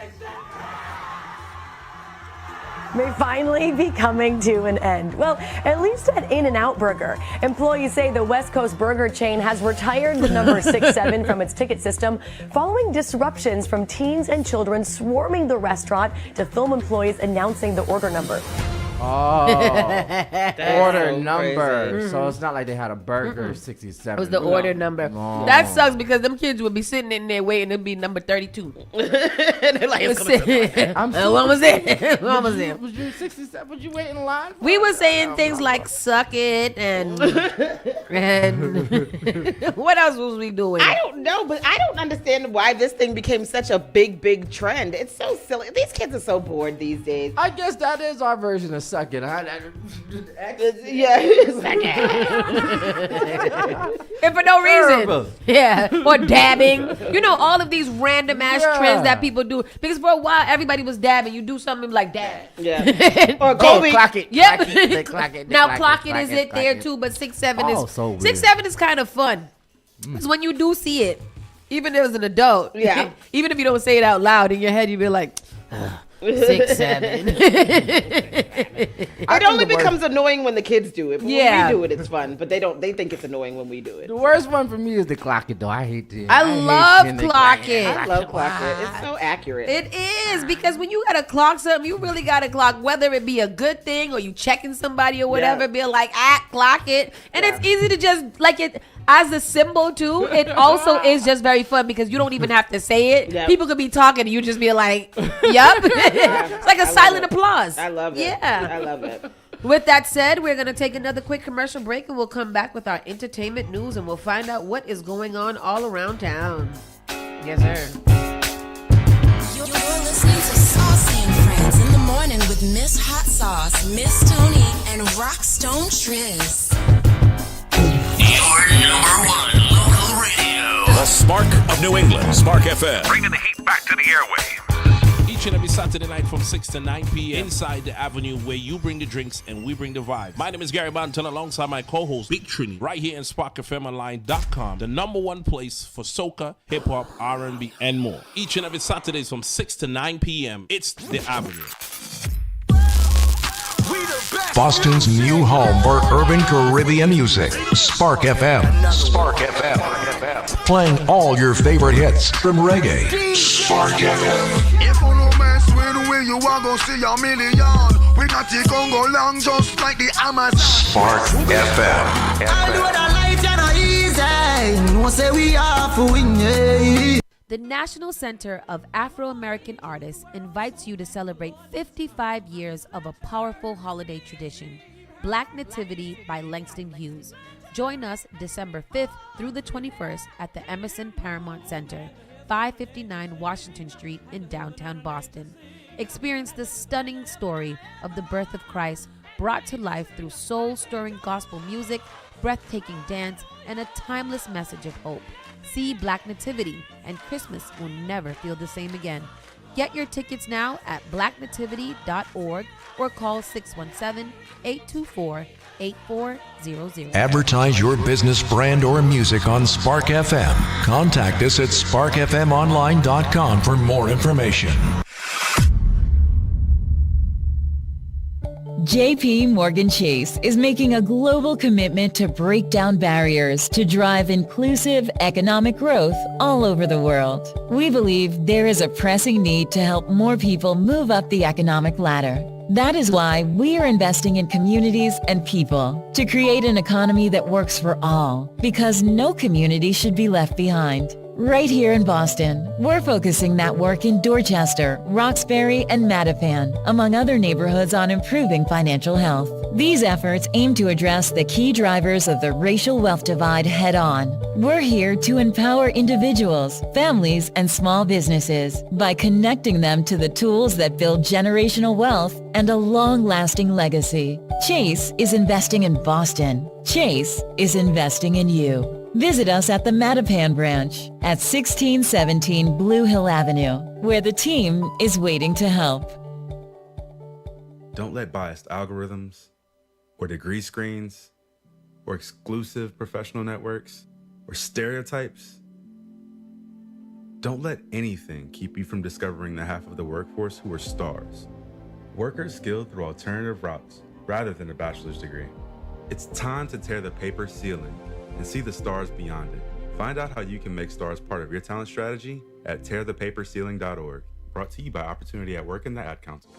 May finally be coming to an end. Well, at least at In-N-Out Burger. Employees say the West Coast burger chain has retired the number 67 from its ticket system following disruptions from teens and children swarming the restaurant to film employees announcing the order number. Oh, order so number. crazy. So it's not like they had a burger 67. It was the order number. Oh. That sucks because them kids would be sitting in there waiting. It'd be number 32. They're like, it's coming. What was it? What was it? Was you 67? Was you waiting in line? We were saying things like "suck it" and what else was we doing? I don't know, but I don't understand why this thing became such a big trend. It's so silly. These kids are so bored these days. I guess that is our version of suck it. Yeah, it's like, and for no Terrible. reason. Yeah, or dabbing. You know, all of these random ass trends that people do. Because for a while, everybody was dabbing. You do something like dab. Yeah. Or Kobe. Clock it. Yep. Clock it. Now clock it is it there too, but 6'7" is so weird. 6'7" is kind of fun. Because when you do see it, even as an adult, Yeah. even if you don't say it out loud in your head, you be like, 6'7". It only becomes annoying when the kids do it. But Yeah. when we do it, it's fun. But they think it's annoying when we do it. The worst one for me is the clock it though. I hate it. I love hate clock it. I love clock it. It's so accurate. It is, because when you gotta clock something, you really gotta clock, whether it be a good thing or you checking somebody or whatever, Yeah. be like, clock it. And it's easy to just, like it, as a symbol too, it also is just very fun because you don't even have to say it. Yep. People could be talking and you just be like, yup. It's like a silent applause. I love it. Yeah. I love it. With that said, we're going to take another quick commercial break and we'll come back with our entertainment news and we'll find out what is going on all around town. Yes, sir. You're listening to Saucy and Friends in the morning with Miss Hot Sauce, Miss Tony, and Rockstone Triz. Your number one local radio. The Spark of New England, Spark FM. Bringing the heat back to the airwaves. Each and every Saturday night from 6 to 9 p.m. inside the Avenue where you bring the drinks and we bring the vibe. My name is Gary Banton alongside my co-host Big Trini right here in SparkFMOnline.com, the number one place for soca, hip-hop, R&B, and more. Each and every Saturdays from 6 to 9 p.m. It's the Avenue. Boston's new home for urban Caribbean music. Spark FM. Spark FM. Playing all your favorite hits from reggae. Spark FM. If you no mess with we, you are gonna see a million. We got it gon' go long just like the Amazon. Spark FM. I know that life is not easy. No say we are for win, yeah. The National Center of Afro-American Artists invites you to celebrate 55 years of a powerful holiday tradition, Black Nativity by Langston Hughes. Join us December 5th through the 21st at the Emerson Paramount Center, 559 Washington Street in downtown Boston. Experience the stunning story of the birth of Christ brought to life through soul-stirring gospel music, breathtaking dance, and a timeless message of hope. See Black Nativity, and Christmas will never feel the same again. Get your tickets now at blacknativity.org or call 617-824-8400. Advertise your business, brand, or music on Spark FM. Contact us at sparkfmonline.com for more information. JP Morgan Chase is making a global commitment to break down barriers to drive inclusive economic growth all over the world. We believe there is a pressing need to help more people move up the economic ladder. That is why we are investing in communities and people to create an economy that works for all, because no community should be left behind. Right here in Boston, we're focusing that work in Dorchester, Roxbury, and Mattapan, among other neighborhoods, on improving financial health. These efforts aim to address the key drivers of the racial wealth divide head-on. We're here to empower individuals, families, and small businesses by connecting them to the tools that build generational wealth and a long-lasting legacy. Chase is investing in Boston. Chase is investing in you. Visit us at the Mattapan branch at 1617 Blue Hill Avenue, where the team is waiting to help. Don't let biased algorithms or degree screens or exclusive professional networks or stereotypes, don't let anything keep you from discovering the half of the workforce who are stars. Workers skilled through alternative routes rather than a bachelor's degree. It's time to tear the paper ceiling and see the stars beyond it. Find out how you can make stars part of your talent strategy at tearthepaperceiling.org. Brought to you by Opportunity at Work and the Ad Council.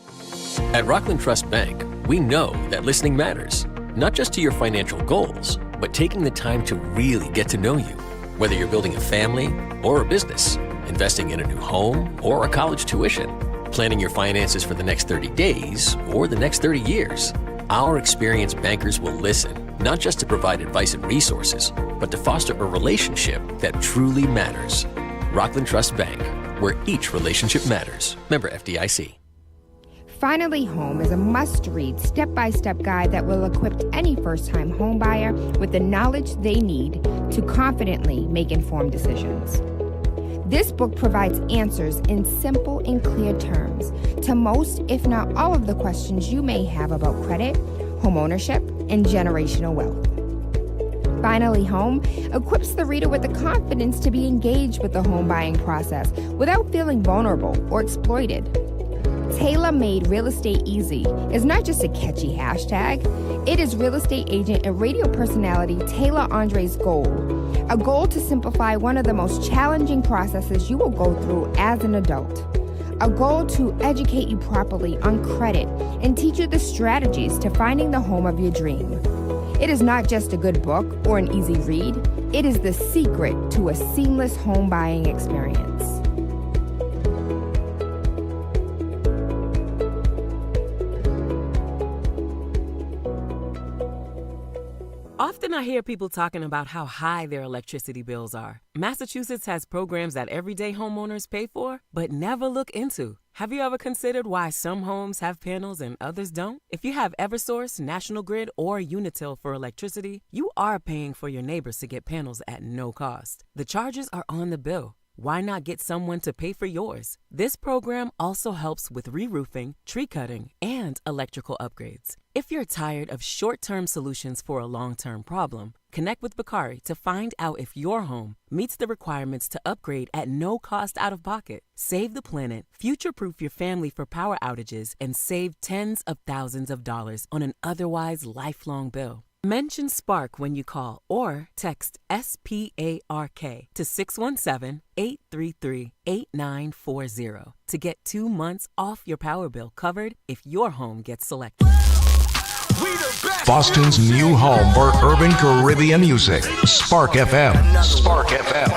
At Rockland Trust Bank, we know that listening matters, not just to your financial goals, but taking the time to really get to know you. Whether you're building a family or a business, investing in a new home or a college tuition, planning your finances for the next 30 days or the next 30 years, our experienced bankers will listen, not just to provide advice and resources, but to foster a relationship that truly matters. Rockland Trust Bank, where each relationship matters. Member FDIC. Finally Home is a must-read, step-by-step guide that will equip any first-time home buyer with the knowledge they need to confidently make informed decisions. This book provides answers in simple and clear terms to most, if not all, of the questions you may have about credit, home ownership, and generational wealth. Finally Home equips the reader with the confidence to be engaged with the home buying process without feeling vulnerable or exploited. Tailor-made Real Estate Easy is not just a catchy hashtag. It is real estate agent and radio personality Taylor Andre's goal, a goal to simplify one of the most challenging processes you will go through as an adult, a goal to educate you properly on credit and teach you the strategies to finding the home of your dream. It is not just a good book or an easy read. It is the secret to a seamless home buying experience. Often I hear people talking about how high their electricity bills are. Massachusetts has programs that everyday homeowners pay for, but never look into. Have you ever considered why some homes have panels and others don't? If you have Eversource, National Grid, or Unitil for electricity, you are paying for your neighbors to get panels at no cost. The charges are on the bill. Why not get someone to pay for yours? This program also helps with re-roofing, tree cutting, and electrical upgrades. If you're tired of short-term solutions for a long-term problem, connect with Bakari to find out if your home meets the requirements to upgrade at no cost out of pocket. Save the planet, future-proof your family for power outages, and save tens of thousands of dollars on an otherwise lifelong bill. Mention Spark when you call or text SPARK to 617-833-8940 to get 2 months off your power bill covered if your home gets selected. Boston's new home for urban Caribbean music. Spark FM. Spark FM.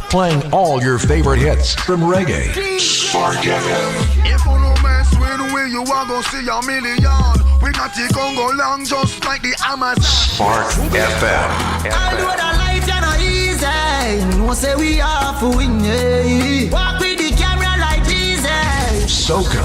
Playing all your favorite hits from reggae. Spark FM. If you no mess with we, you are gonna see a million. We got the Congo long just like the Amazon. Spark FM. I know that life is not easy. No say we are for win. Walk with the camera like Jesus. Soca.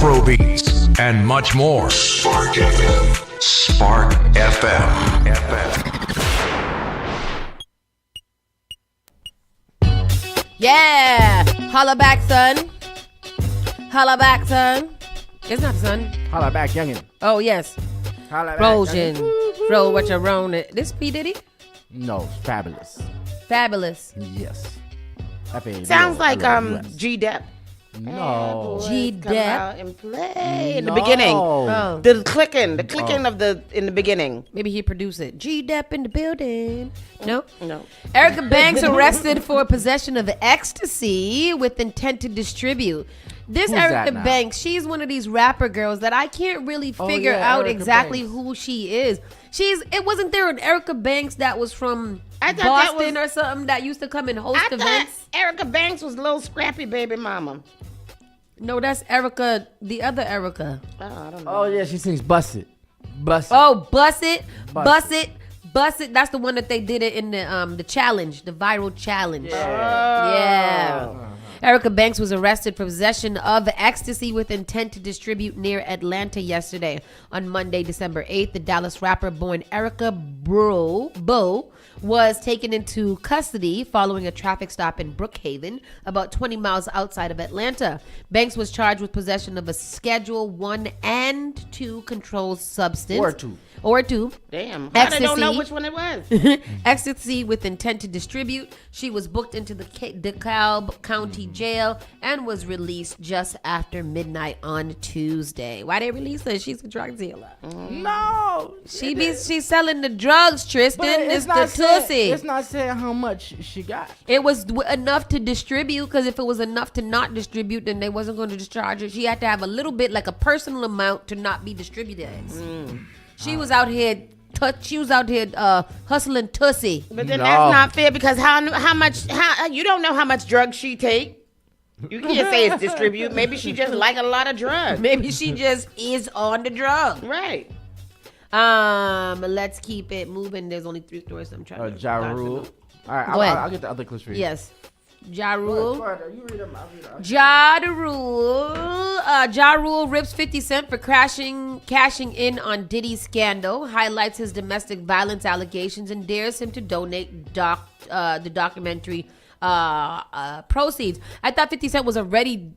Afro beats, and much more. Spark FM. Spark FM. Yeah. Holla back, son. Holla back, son. It's not son. Holla back, youngin'. Oh, yes. Holla back, Frozen. youngin'. Roll what you're on. This P. Diddy? No, Fabulous. Fabulous. Yes. Sounds like G Dep. No. G Come Dep out and play in the No. beginning. Oh. The clicking in the beginning. Maybe he produced it. G Dep in the building. No? No. Erica Banks arrested for possession of ecstasy with intent to distribute. This Who's Erica that now? Banks, she's one of these rapper girls that I can't really figure out Erica exactly Banks. who she is. It wasn't there an Erica Banks that was from I thought that Boston was- or something that used to come and host I events? thought Erica Banks was little scrappy baby mama. No, that's Erica, the other Erica. Oh, I don't know. Oh, yeah, she sings Bust It. Bust It. Oh, Bust It, Bust Bust It, Bust It. That's the one that they did it in the challenge, the viral challenge. Yeah. Erica Banks was arrested for possession of ecstasy with intent to distribute near Atlanta yesterday. On Monday, December 8th, the Dallas rapper born Erica Bow was taken into custody following a traffic stop in Brookhaven, about 20 miles outside of Atlanta. Banks was charged with possession of a Schedule 1 and 2 controlled substance. Or two. Damn. I don't know which one it was. Ecstasy with intent to distribute. She was booked into the DeKalb County Jail and was released just after midnight on Tuesday. Why they release her? She's a drug dealer. No. She's selling the drugs, Tristan. But It's the tussy. It's not saying how much she got. It was enough to distribute, because if it was enough to not distribute, then they wasn't going to discharge her. She had to have a little bit, like a personal amount, to not be distributed. She was out here. She was out here hustling tussy. But then that's not fair, because how you don't know how much drugs she take. You can't say it's distribute. Maybe she just like a lot of drugs. Maybe she just is on the drug. Right. Let's keep it moving. There's only 3 stories I'm trying to. Ja Rule. All right, Go ahead. I'll get the other clips for you. Yes. Ja Rule. You read them. I'll read them. Ja Rule. Ja Rule rips 50 Cent for cashing in on Diddy's scandal, highlights his domestic violence allegations, and dares him to donate the documentary proceeds. I thought 50 Cent was already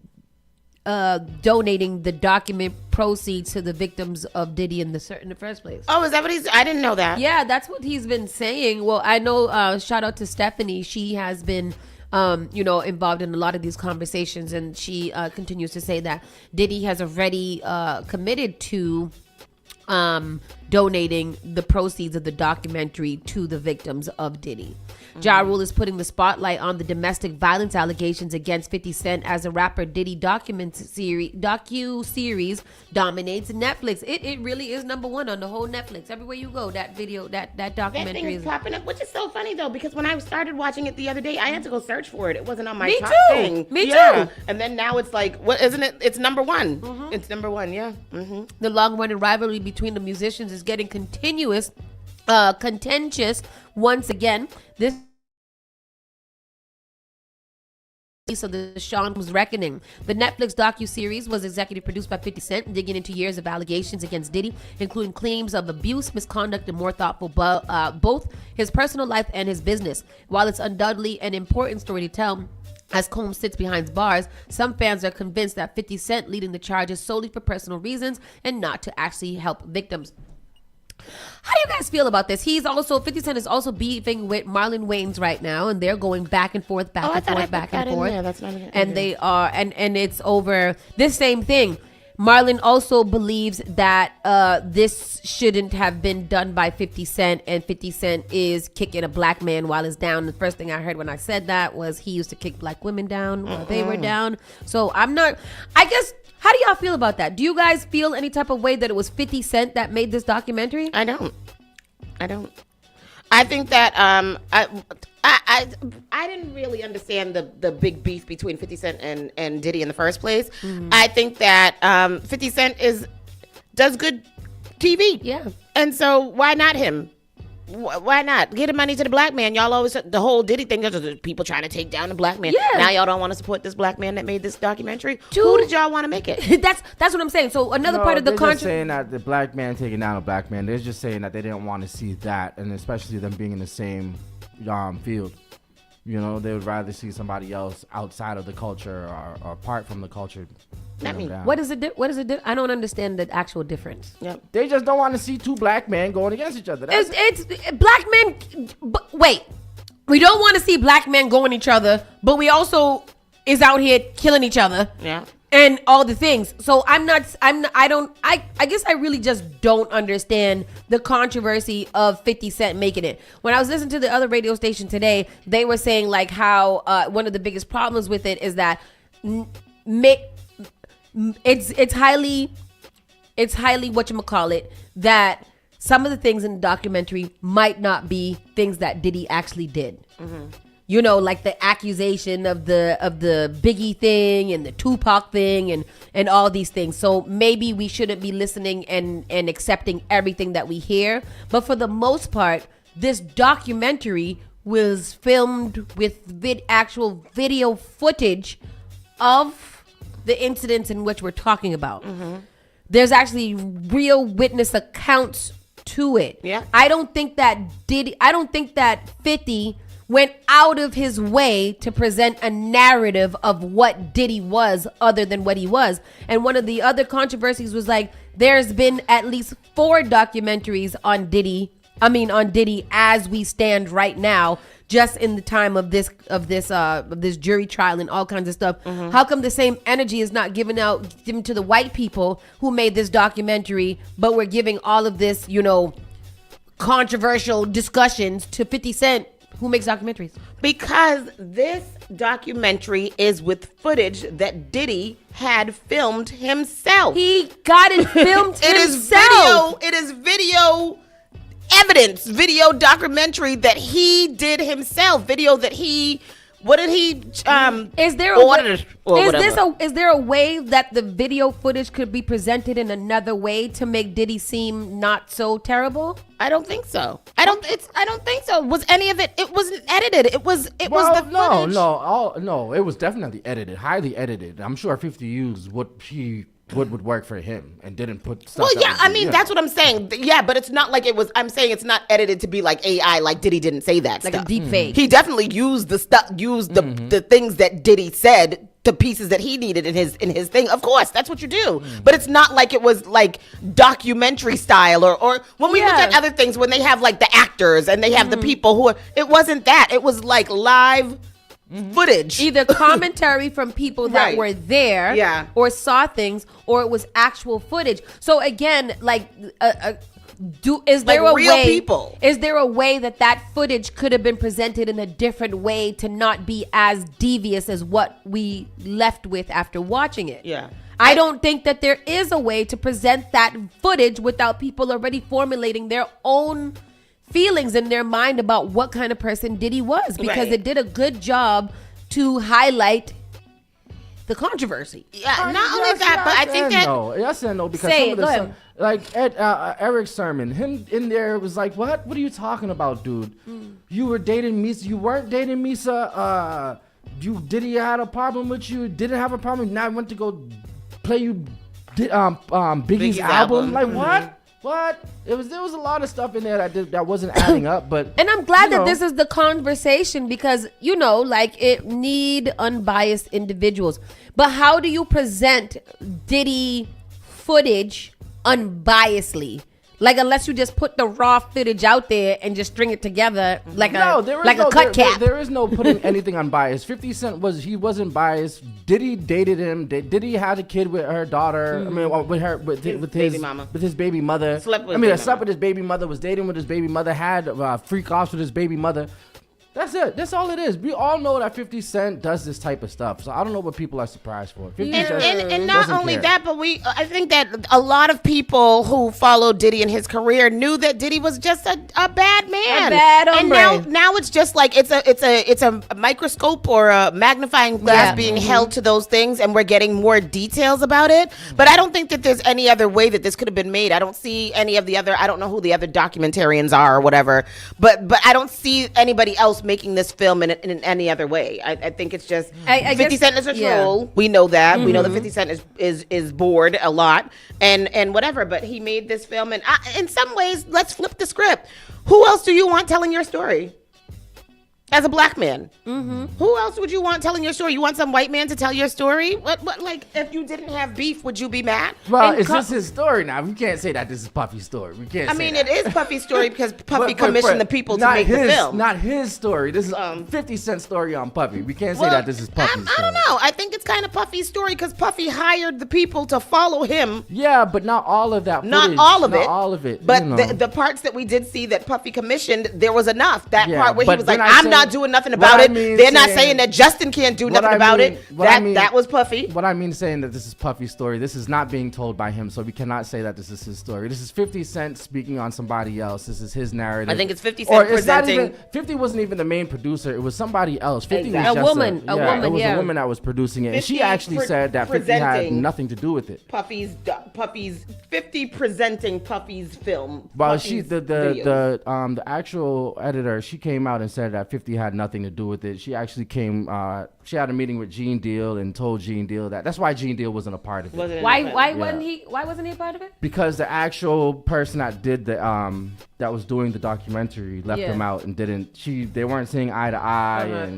donating the document proceeds to the victims of Diddy in the first place. Oh, is that what he's? I didn't know that. Yeah, that's what he's been saying. Well, I know. Shout out to Stephanie. She has been, involved in a lot of these conversations, and she continues to say that Diddy has already committed to donating the proceeds of the documentary to the victims of Diddy. Ja Rule is putting the spotlight on the domestic violence allegations against 50 Cent as a rapper Diddy docu-series dominates Netflix. It really is number one on the whole Netflix. Everywhere you go, that video, that documentary That thing is is popping up, which is so funny though, because when I started watching it the other day, I had to go search for it. It wasn't on my Me top too. thing. Me Yeah. too. And then now it's like, what isn't it? It's number one. It's number one. Yeah. The long-running rivalry between the musicians is getting contentious once again. This of the Sean was Reckoning. The Netflix docu-series was executive produced by 50 Cent, digging into years of allegations against Diddy, including claims of abuse, misconduct, and more thoughtful both his personal life and his business. While it's undoubtedly an important story to tell, as Combs sits behind bars, some fans are convinced that 50 Cent leading the charges solely for personal reasons and not to actually help victims. How do you guys feel about this? 50 Cent is also beefing with Marlon Wayans right now, and they're going back and forth, back and forth. That's not even, and they are, and it's over this same thing. Marlon also believes that this shouldn't have been done by 50 Cent, and 50 Cent is kicking a black man while he's down. The first thing I heard when I said that was he used to kick black women down while they were down. So I guess, how do y'all feel about that? Do you guys feel any type of way that it was 50 Cent that made this documentary? I don't. I think that I didn't really understand the big beef between 50 Cent and Diddy in the first place. I think that 50 Cent does good TV. Yeah. And so why not him? Why not? Get the money to the black man. Y'all always, the whole Diddy thing, there's people trying to take down the black man. Yeah. Now y'all don't want to support this black man that made this documentary. Who did y'all want to make it? That's what I'm saying. So another part of the they're just saying that the black man taking down a black man. They're just saying that they didn't want to see that, and especially them being in the same field. You know, they would rather see somebody else outside of the culture or apart from the culture. What is it? What is it? I don't understand the actual difference. Yep. They just don't want to see two black men going against each other. It's black men. Wait, we don't want to see black men going each other, but we also is out here killing each other. Yeah. And all the things. So I guess I really just don't understand the controversy of 50 Cent making it. When I was listening to the other radio station today, they were saying like how one of the biggest problems with it is that it's highly whatchamacallit, that some of the things in the documentary might not be things that Diddy actually did. Mm-hmm. You know, like the accusation of the Biggie thing and the Tupac thing and all these things. So maybe we shouldn't be listening and accepting everything that we hear. But for the most part, this documentary was filmed with actual video footage of the incidents in which we're talking about. Mm-hmm. There's actually real witness accounts to it. Yeah. I don't think that 50 went out of his way to present a narrative of what Diddy was other than what he was. And one of the other controversies was like, there's been at least 4 documentaries on Diddy as we stand right now, just in the time of this jury trial and all kinds of stuff. Mm-hmm. How come the same energy is not given to the white people who made this documentary, but we're giving all of this, controversial discussions to 50 Cent, who makes documentaries? Because this documentary is with footage that Diddy had filmed himself. He got it filmed himself. It is video evidence, video documentary that he did himself. Video that he, what did he is there a way that the video footage could be presented in another way to make Diddy seem not so terrible? I don't think so. I don't think so. Was any of it? It wasn't edited. It was the footage. No. It was definitely edited, highly edited. I'm sure 50 used what would work for him and didn't put stuff. Well, yeah, that's what I'm saying. Yeah, but it's not like it was. I'm saying it's not edited to be like AI, like Diddy didn't say that like stuff. a deep fake. He definitely used the stuff, the things that Diddy said, the pieces that he needed in his thing. Of course, that's what you do. But it's not like it was like documentary style or when we look at other things when they have like the actors and they have the people who are. It wasn't that. It was like live. Footage, either commentary from people that were there, or saw things, or it was actual footage. So again, like, is there a way? Is there a way that footage could have been presented in a different way to not be as devious as what we left with after watching it? Yeah. I don't think that there is a way to present that footage without people already formulating their own feelings in their mind about what kind of person Diddy was, because it did a good job to highlight the controversy. Yeah, not only that, but I think that yes and no, because some of the like Eric's sermon, him in there was like, what are you talking about, dude? You were dating Misa, you weren't dating Misa. Diddy had a problem with you, didn't have a problem. Now I went to go play you Biggie's album. Like what? There was a lot of stuff in there that wasn't adding up, but and I'm glad that this is the conversation, because like it need unbiased individuals. But how do you present Diddy footage unbiasedly? Like, unless you just put the raw footage out there and just string it together like a cut cap. There is no putting anything unbiased. 50 Cent wasn't biased. Diddy dated him. Diddy had a kid with her daughter. I mean, with his baby mother. Slept with his baby mother. Was dating with his baby mother. Had freak offs with his baby mother. That's it. That's all it is. We all know that 50 Cent does this type of stuff. So I don't know what people are surprised for. 50 And not only care. that, but I think that a lot of people who followed Diddy in his career knew that Diddy was just a bad man. A bad hombre. And now it's just like it's a microscope or a magnifying glass being held to those things, and we're getting more details about it. But I don't think that there's any other way that this could have been made. I don't see any of the other. I don't know who the other documentarians are or whatever. But I don't see anybody else making this film in any other way. I think it's just 50 Cent is a troll. We know that. We know that 50 Cent is bored a lot and whatever. But he made this film, and in some ways, let's flip the script. Who else do you want telling your story? As a black man, who else would you want telling your story? You want some white man to tell your story? What like, if you didn't have beef, would you be mad? Well, it's just his story now. We can't say that this is Puffy's story. We can't. I mean, it is Puffy's story because Puffy commissioned the people to make the film. Not his story. This is 50 Cent's story on Puffy. We can't say that this is Puffy's story. I don't know. I think it's kind of Puffy's story because Puffy hired the people to follow him. Yeah, but not all of that. Not all of it. Not all of it. But you know. the parts that we did see that Puffy commissioned, there was enough. That part where he but was like, then I'm not doing nothing about it. They're not saying that Justin can't do nothing about it. That was Puffy. What I mean saying that this is Puffy's story, this is not being told by him, so we cannot say that this is his story. This is 50 Cent speaking on somebody else. This is his narrative. I think it's 50 Cent presenting. 50 wasn't even the main producer. It was somebody else. 50 was a just woman. It was a woman that was producing it. And she actually said that 50 had nothing to do with it. Puffy's 50 presenting Puffy's film. Well, Puffy's the actual editor, she came out and said that 50 had nothing to do with it. She actually came. She had a meeting with Gene Deal and told Gene Deal that's why Gene Deal wasn't a part of it. Why wasn't he a part of it? Because the actual person that did that was doing the documentary left him out and they weren't seeing eye to eye, and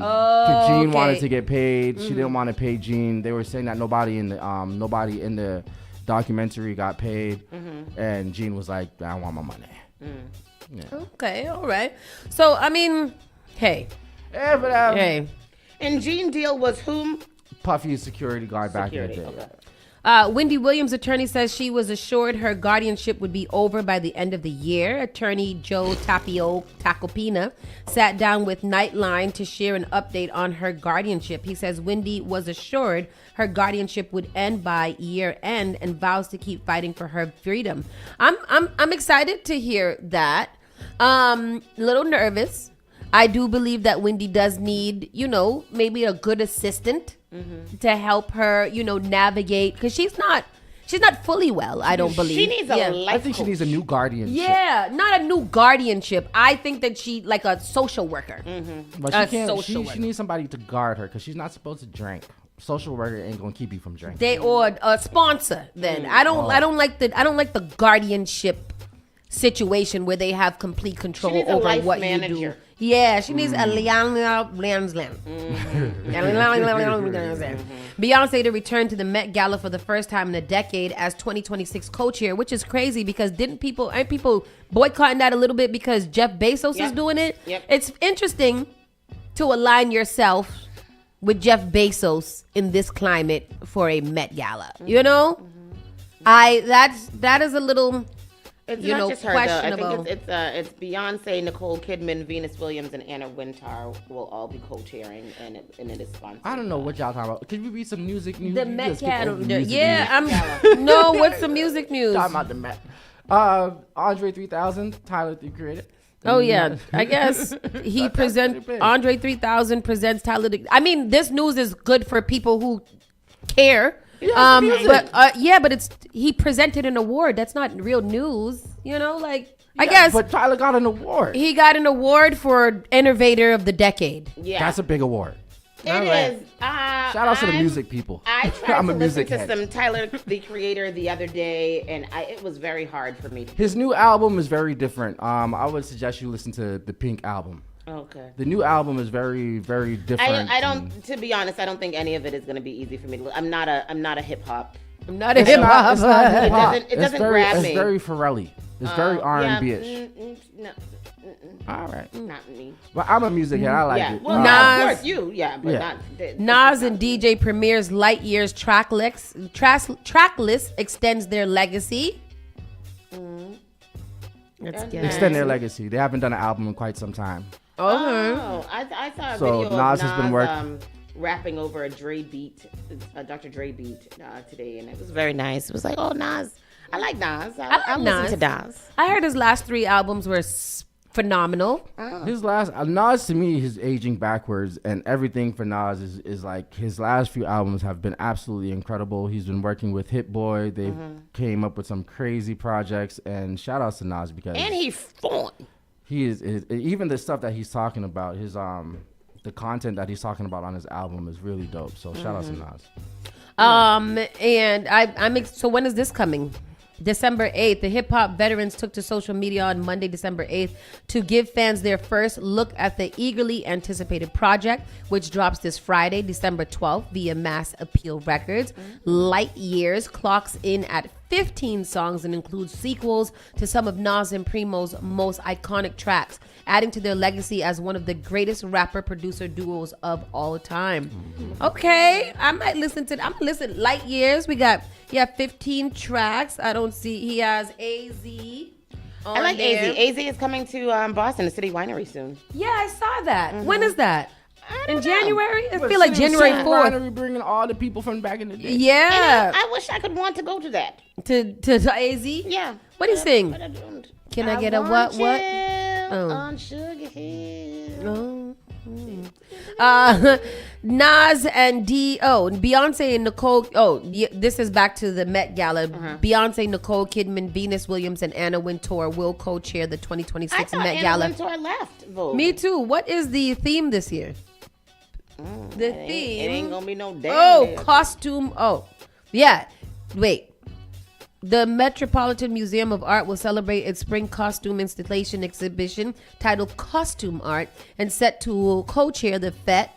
Gene wanted to get paid. She didn't want to pay Gene. They were saying that nobody in the documentary got paid, and Gene was like, I want my money. Yeah. Okay, all right. So I mean, hey. Yeah, but hey. And Gene Deal was whom? Puffy's security guard back in the day. Okay. Wendy Williams' attorney says she was assured her guardianship would be over by the end of the year. Attorney Joe Tacopina sat down with Nightline to share an update on her guardianship. He says Wendy was assured her guardianship would end by year end and vows to keep fighting for her freedom. I'm excited to hear that. Little nervous. I do believe that Wendy does need, maybe a good assistant to help her, navigate, because she's not fully well. I don't believe she needs a life I think she needs a new guardianship. Yeah, not a new guardianship. I think that she like a social worker. But she needs somebody to guard her because she's not supposed to drink. Social worker ain't gonna keep you from drinking. Or a sponsor. Then I don't like the guardianship situation where they have complete control over what you do. Yeah, she needs a Beyonce to return to the Met Gala for the first time in a decade as 2026 co-chair, which is crazy because aren't people boycotting that a little bit because Jeff Bezos is doing it? Yep. It's interesting to align yourself with Jeff Bezos in this climate for a Met Gala. You know? That is a little It's not just her, though. I think it's Beyonce, Nicole Kidman, Venus Williams, and Anna Wintour will all be co-chairing, and it is sponsored. I don't know what y'all talking about. Could we read some music news? The Met calendar. Yeah, no. What's the music news? Talking about the Met. Andre 3000, Tyler the Creator. Oh yeah, I guess Andre 3000 presents Tyler. I mean, this news is good for people who care. But he presented an award. That's not real news, I guess. But Tyler got an award. He got an award for Innovator of the Decade. Yeah, that's a big award. It is. Shout out to the music people. I tried to listen to some Tyler the Creator the other day, and it was very hard for me. His new album is very different. I would suggest you listen to the Pink album. Okay. The new album is very, very different. I don't. To be honest, I don't think any of it is going to be easy for me to. I'm not a hip hop. I'm not a hip hop. It doesn't grab me. It's very Pharrell-y. It's very R&B-ish. No. All right. Not me. But I'm a music head. I like it. Well, of course you. Yeah, but not. Nas and DJ Premier's Light Years track list extends their legacy. Extend their legacy. They haven't done an album in quite some time. Oh, I saw a So video Nas of has been working. rapping over a Dre beat, a Dr. Dre beat today, and it was very nice. It was like, oh, Nas. I like Nas. I listen to Nas. I heard his last 3 albums were phenomenal. His last Nas, to me, is aging backwards, and everything for Nas is like his last few albums have been absolutely incredible. He's been working with Hit Boy. They've came up with some crazy projects, and shout outs to Nas because he's fun. He is even the stuff that he's talking about, his the content that he's talking about on his album is really dope. So shout outs to Nas. And so when is this coming? December 8th, the hip-hop veterans took to social media on Monday, December 8th, to give fans their first look at the eagerly anticipated project, which drops this Friday, December 12th, via Mass Appeal Records. Light Years clocks in at 15 songs and includes sequels to some of Nas and Primo's most iconic tracks, adding to their legacy as one of the greatest rapper-producer duos of all time. Okay, I might listen to. I'm gonna listen. Light Years. We got 15 tracks. I don't see. He has AZ. I like there. AZ. AZ is coming to Boston, the City Winery soon. Yeah, I saw that. When is that? In January? I But feel like City January 4th. Winery bringing all the people from back in the day. Yeah. And I wish I could want to go to that. To AZ? Yeah. What do you sing? But I don't. Can I get a what? On Sugar Hill. Nas and Beyonce and Nicole. This is back to the Met Gala. Beyonce, Nicole Kidman, Venus Williams, and Anna Wintour will co-chair the 2026 Met Anna Gala. Wintour left Vogue. Me too. What is the theme this year? The theme. It ain't gonna be no damn. Costume. Yeah. Wait. The Metropolitan Museum of Art will celebrate its spring costume installation exhibition titled Costume Art and set to co-chair the Fête,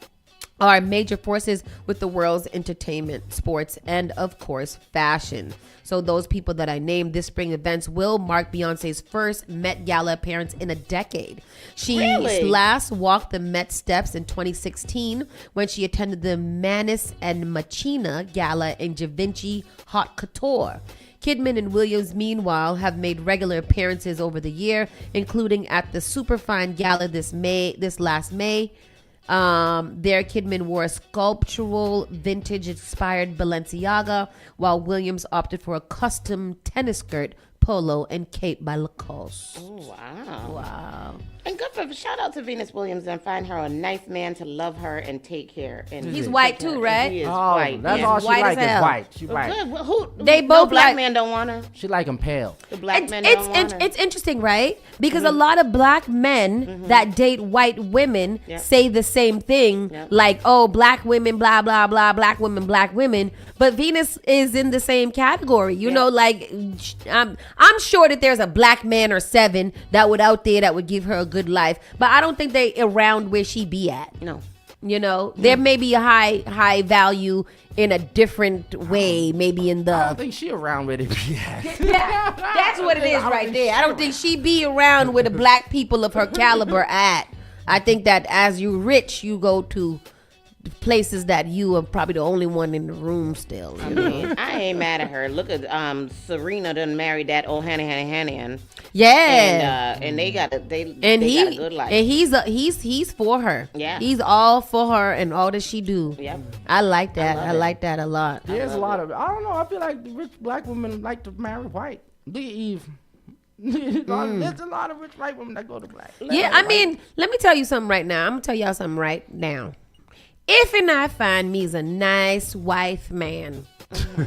are major forces with the world's entertainment, sports, and of course, fashion. So those people that I named, this spring events will mark Beyonce's first Met Gala appearance in a decade. She last walked the Met steps in 2016 when she attended the Manis and Machina Gala in Givenchy Haute Couture. Kidman and Williams, meanwhile, have made regular appearances over the year, including at the Superfine Gala this last May. There, Kidman wore a sculptural, vintage-inspired Balenciaga, while Williams opted for a custom tennis skirt, polo, and cape by Lacoste. Oh, wow. Wow. And good for shout out to Venus Williams and find her a nice man to love her and take care. And he's white too, right? He is white. That's all she like is white. She Well, white. good. Well, They both black like- men don't want her. She like him pale. The black men don't want her. It's interesting, right? Because a lot of black men that date white women say the same thing, like, oh, black women, blah, blah, blah, black women, black women. But Venus is in the same category. You know, like, I'm sure that there's a black man or 7 that would give her a good life. But I don't think they around where she be at. No. You know, there may be a high value in a different way, maybe in the. I don't think she around where they be at. That's what it is right there. I don't think she be around where the black people of her caliber at. I think that as you rich, you go to places that you are probably the only one in the room still. I mean, I ain't mad at her. Look at Serena done married that old Hannah. Yeah. And they got a got a good life. And he's for her. Yeah. He's all for her and all that she do. Yep. I like that. I like that a lot. There's a lot of, I don't know, I feel like rich black women like to marry white. Look at Eve. There's a lot of rich white women that go to black. Yeah, I mean, let me tell you something right now. I'm going to tell y'all something right now. If and I find me's a nice wife man,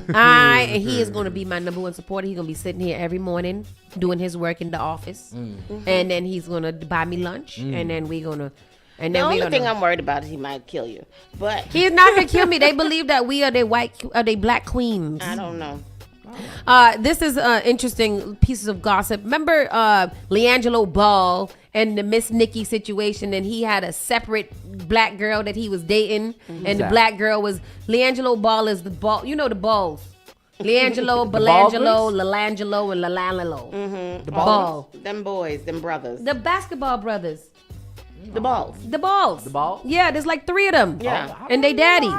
and he is going to be my number one supporter. He's going to be sitting here every morning doing his work in the office, and then he's going to buy me lunch, and then we're going to. And the then only thing I'm worried about is he might kill you, but he's not going to kill me. They believe that we are they black queens. I don't know. This is interesting pieces of gossip. Remember LeAngelo Ball and the Miss Nikki situation, and he had a separate black girl that he was dating, and the black girl was LeAngelo Ball is the ball. You know the balls. LeAngelo, Belangelo, Lalangelo, and Lalalelo. The ball. Them boys, them brothers. The basketball brothers. The balls. The balls. The ball? Yeah, there's like 3 of them. Yeah. And they daddy.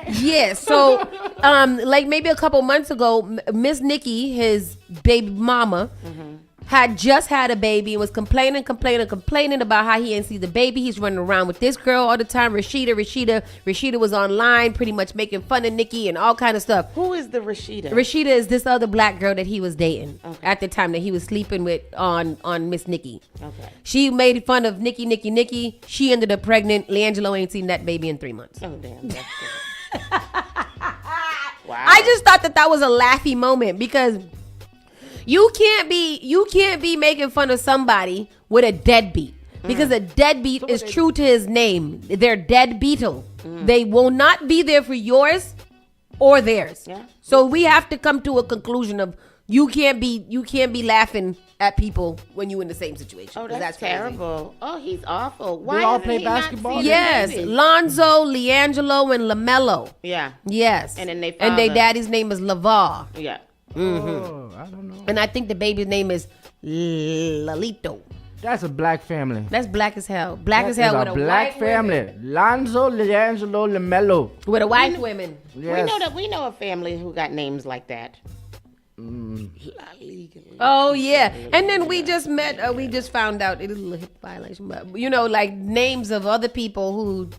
Yeah, so like maybe a couple months ago, Miss Nikki, his baby mama, had just had a baby and was complaining about how he ain't see the baby. He's running around with this girl all the time, Rashida was online pretty much making fun of Nikki and all kind of stuff. Who is the Rashida? Rashida is this other black girl that he was dating at the time that he was sleeping with on Miss Nikki. Okay. She made fun of Nikki. She ended up pregnant. LeAngelo ain't seen that baby in 3 months. Oh, damn. That's good. Wow. I just thought that was a laughy moment because you can't be making fun of somebody with a deadbeat because a deadbeat is true to his name. They're deadbeatle. They will not be there for yours or theirs. Yeah. So we have to come to a conclusion of you can't be laughing at people when you're in the same situation. Oh, that's terrible. Oh, he's awful. Why They all hasn't play he not basketball? seen the Yes, baby? Lonzo, LeAngelo, and LaMelo. Yeah. Yes. And then they and their father. daddy's name is LaVar. Yeah. Oh, I don't know. And I think the baby's name is Lalito. That's a black family. That's black as hell. Black That as hell is with a a black white family. women. Lonzo, LeAngelo, LaMelo. With a white women. Yes. We know a family who got names like that. Oh yeah, and then we just met. We just found out it is a little hip violation, but like names of other people who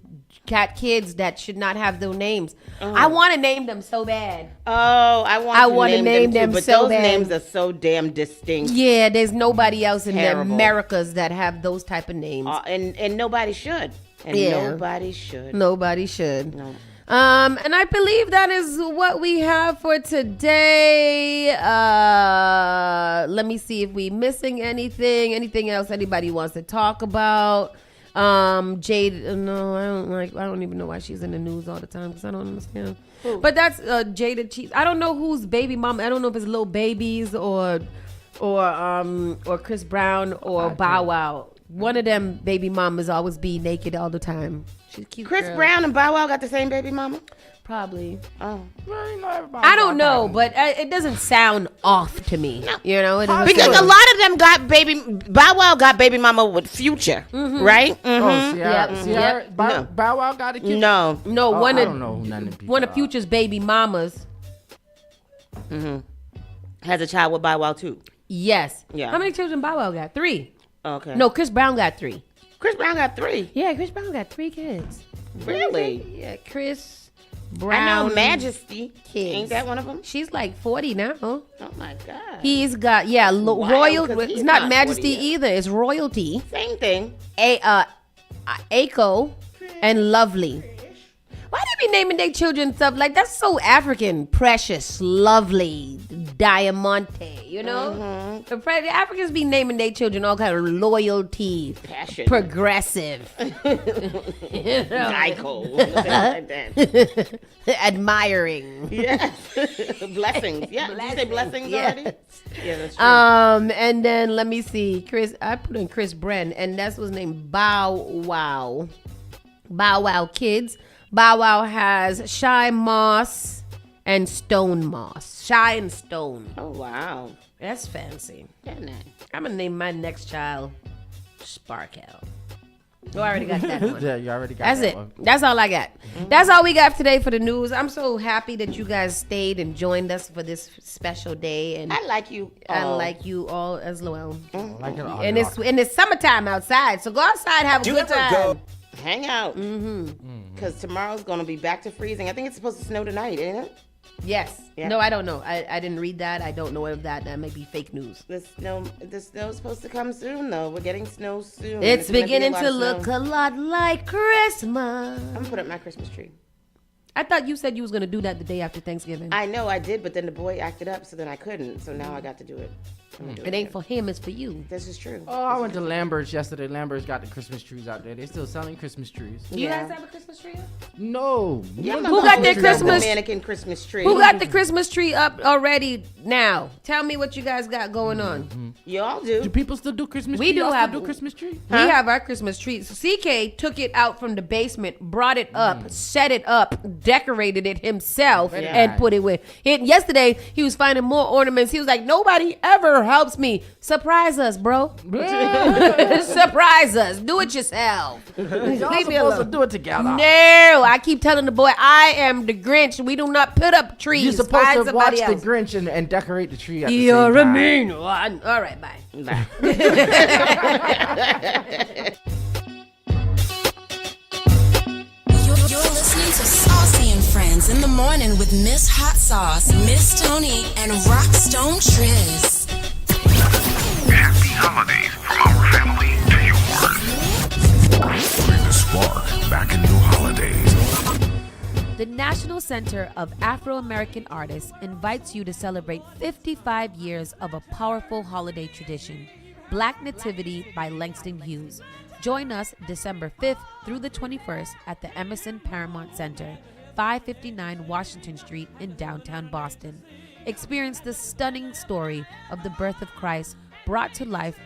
got kids that should not have those names. I want to name them so bad. Oh, I want to name them too, but so those bad. names are so damn distinct. Yeah, there's nobody else in the Terrible. Americas that have those type of names. And nobody should. And Yeah. nobody should. Nobody should. No. And I believe that is what we have for today. Let me see if we missing anything else anybody wants to talk about. Jade, no, I don't even know why she's in the news all the time because I don't understand. Who? But that's Jada Cheese. I don't know who's baby mom. I don't know if it's Lil Babies or Chris Brown or Bow Wow. One of them baby mamas always be naked all the time. She's a cute. Chris girl. Brown and Bow Wow got the same baby mama? Probably. Oh. I don't know, but it doesn't sound off to me. You know, it doesn't Because sound- a lot of them got Bow Wow got baby mama with Future, right? Oh, Sierra, Yep. Sierra, Yep. Bow Wow got a kid? No. No, Oh, one I of don't know who none of the people one of are. Future's baby mamas. Has a child with Bow Wow too. Yes. Yeah. How many children Bow Wow got? 3. Okay. No, Chris Brown got 3. Chris Brown got 3. Yeah, Chris Brown got 3 kids. Really? Yeah, Chris Brown. I know Majesty. Kids. Ain't that one of them? She's like 40 now. Oh my God. He's got Wild, royal. 'cause he's It's not not Majesty 40 yet. either. It's royalty. Same thing. Aiko and Lovely. Why they be naming their children stuff like that's so African? Precious, Lovely, Diamante. You know, the Africans be naming their children all kind of loyalty, Passion. progressive, Geico. Like that. admiring. Yes. Blessings. Yeah. Did you say blessings Yes. already? Yeah, that's true. And then let me see, I put in Chris Bren, and that's what's name Bow Wow. Bow Wow kids. Bow Wow has Shy Moss and Stone Moss. Shy and Stone. Oh, wow. That's fancy. Isn't it? I'm gonna name my next child Sparkle. Oh, I already got that one. Yeah, you already got That's that it. one. That's all I got. That's all we got today for the news. I'm so happy that you guys stayed and joined us for this special day. And I like you. I all. like you all as well. Like it all. And it's summertime outside, so go outside, have a good time. Hang out. Because tomorrow's going to be back to freezing. I think it's supposed to snow tonight, ain't it? Yes. Yeah. No, I don't know. I didn't read that. I don't know if that may be fake news. The snow's supposed to come soon, though. We're getting snow soon. It's gonna be beginning lot to of look snow. a lot like Christmas. I'm going to put up my Christmas tree. I thought you said you was going to do that the day after Thanksgiving. I know I did, but then the boy acted up, so then I couldn't. So now I got to do it. I'm gonna do It ain't for him, it's for you. This is true. Oh, I went to Lambert's yesterday. Lambert's got the Christmas trees out there. They're still selling Christmas trees. Do you guys have a Christmas tree up? No. Yeah, Who got their Christmas? Mannequin Christmas tree. Who got the Christmas tree up already now? Tell me what you guys got going on. Y'all do. Do people still do Christmas We tree? do Y'all have still do Christmas tree? We have our Christmas trees. CK took it out from the basement, brought it up, set it up, decorated it himself, Very and nice. put it with. Yesterday, he was finding more ornaments. He was like, nobody ever helps me. Surprise us, bro. Surprise us. Do it yourself. Y'all Leave me supposed to alone. do it together. No, I keep telling the boy, I am the Grinch. We do not put up trees. You're supposed Find to watch somebody the Grinch and decorate the tree at the You're same a time. mean one. All right, bye. Bye. You're listening to Saucy and Friends in the morning with Miss Hot Sauce, Miss Tony, and Rockstone Triz. Happy holidays from our family to yours. Bring the spark back in your holidays. The National Center of Afro-American Artists invites you to celebrate 55 years of a powerful holiday tradition, Black Nativity by Langston Hughes. Join us December 5th through the 21st at the Emerson Paramount Center, 559 Washington Street in downtown Boston. Experience the stunning story of the birth of Christ brought to life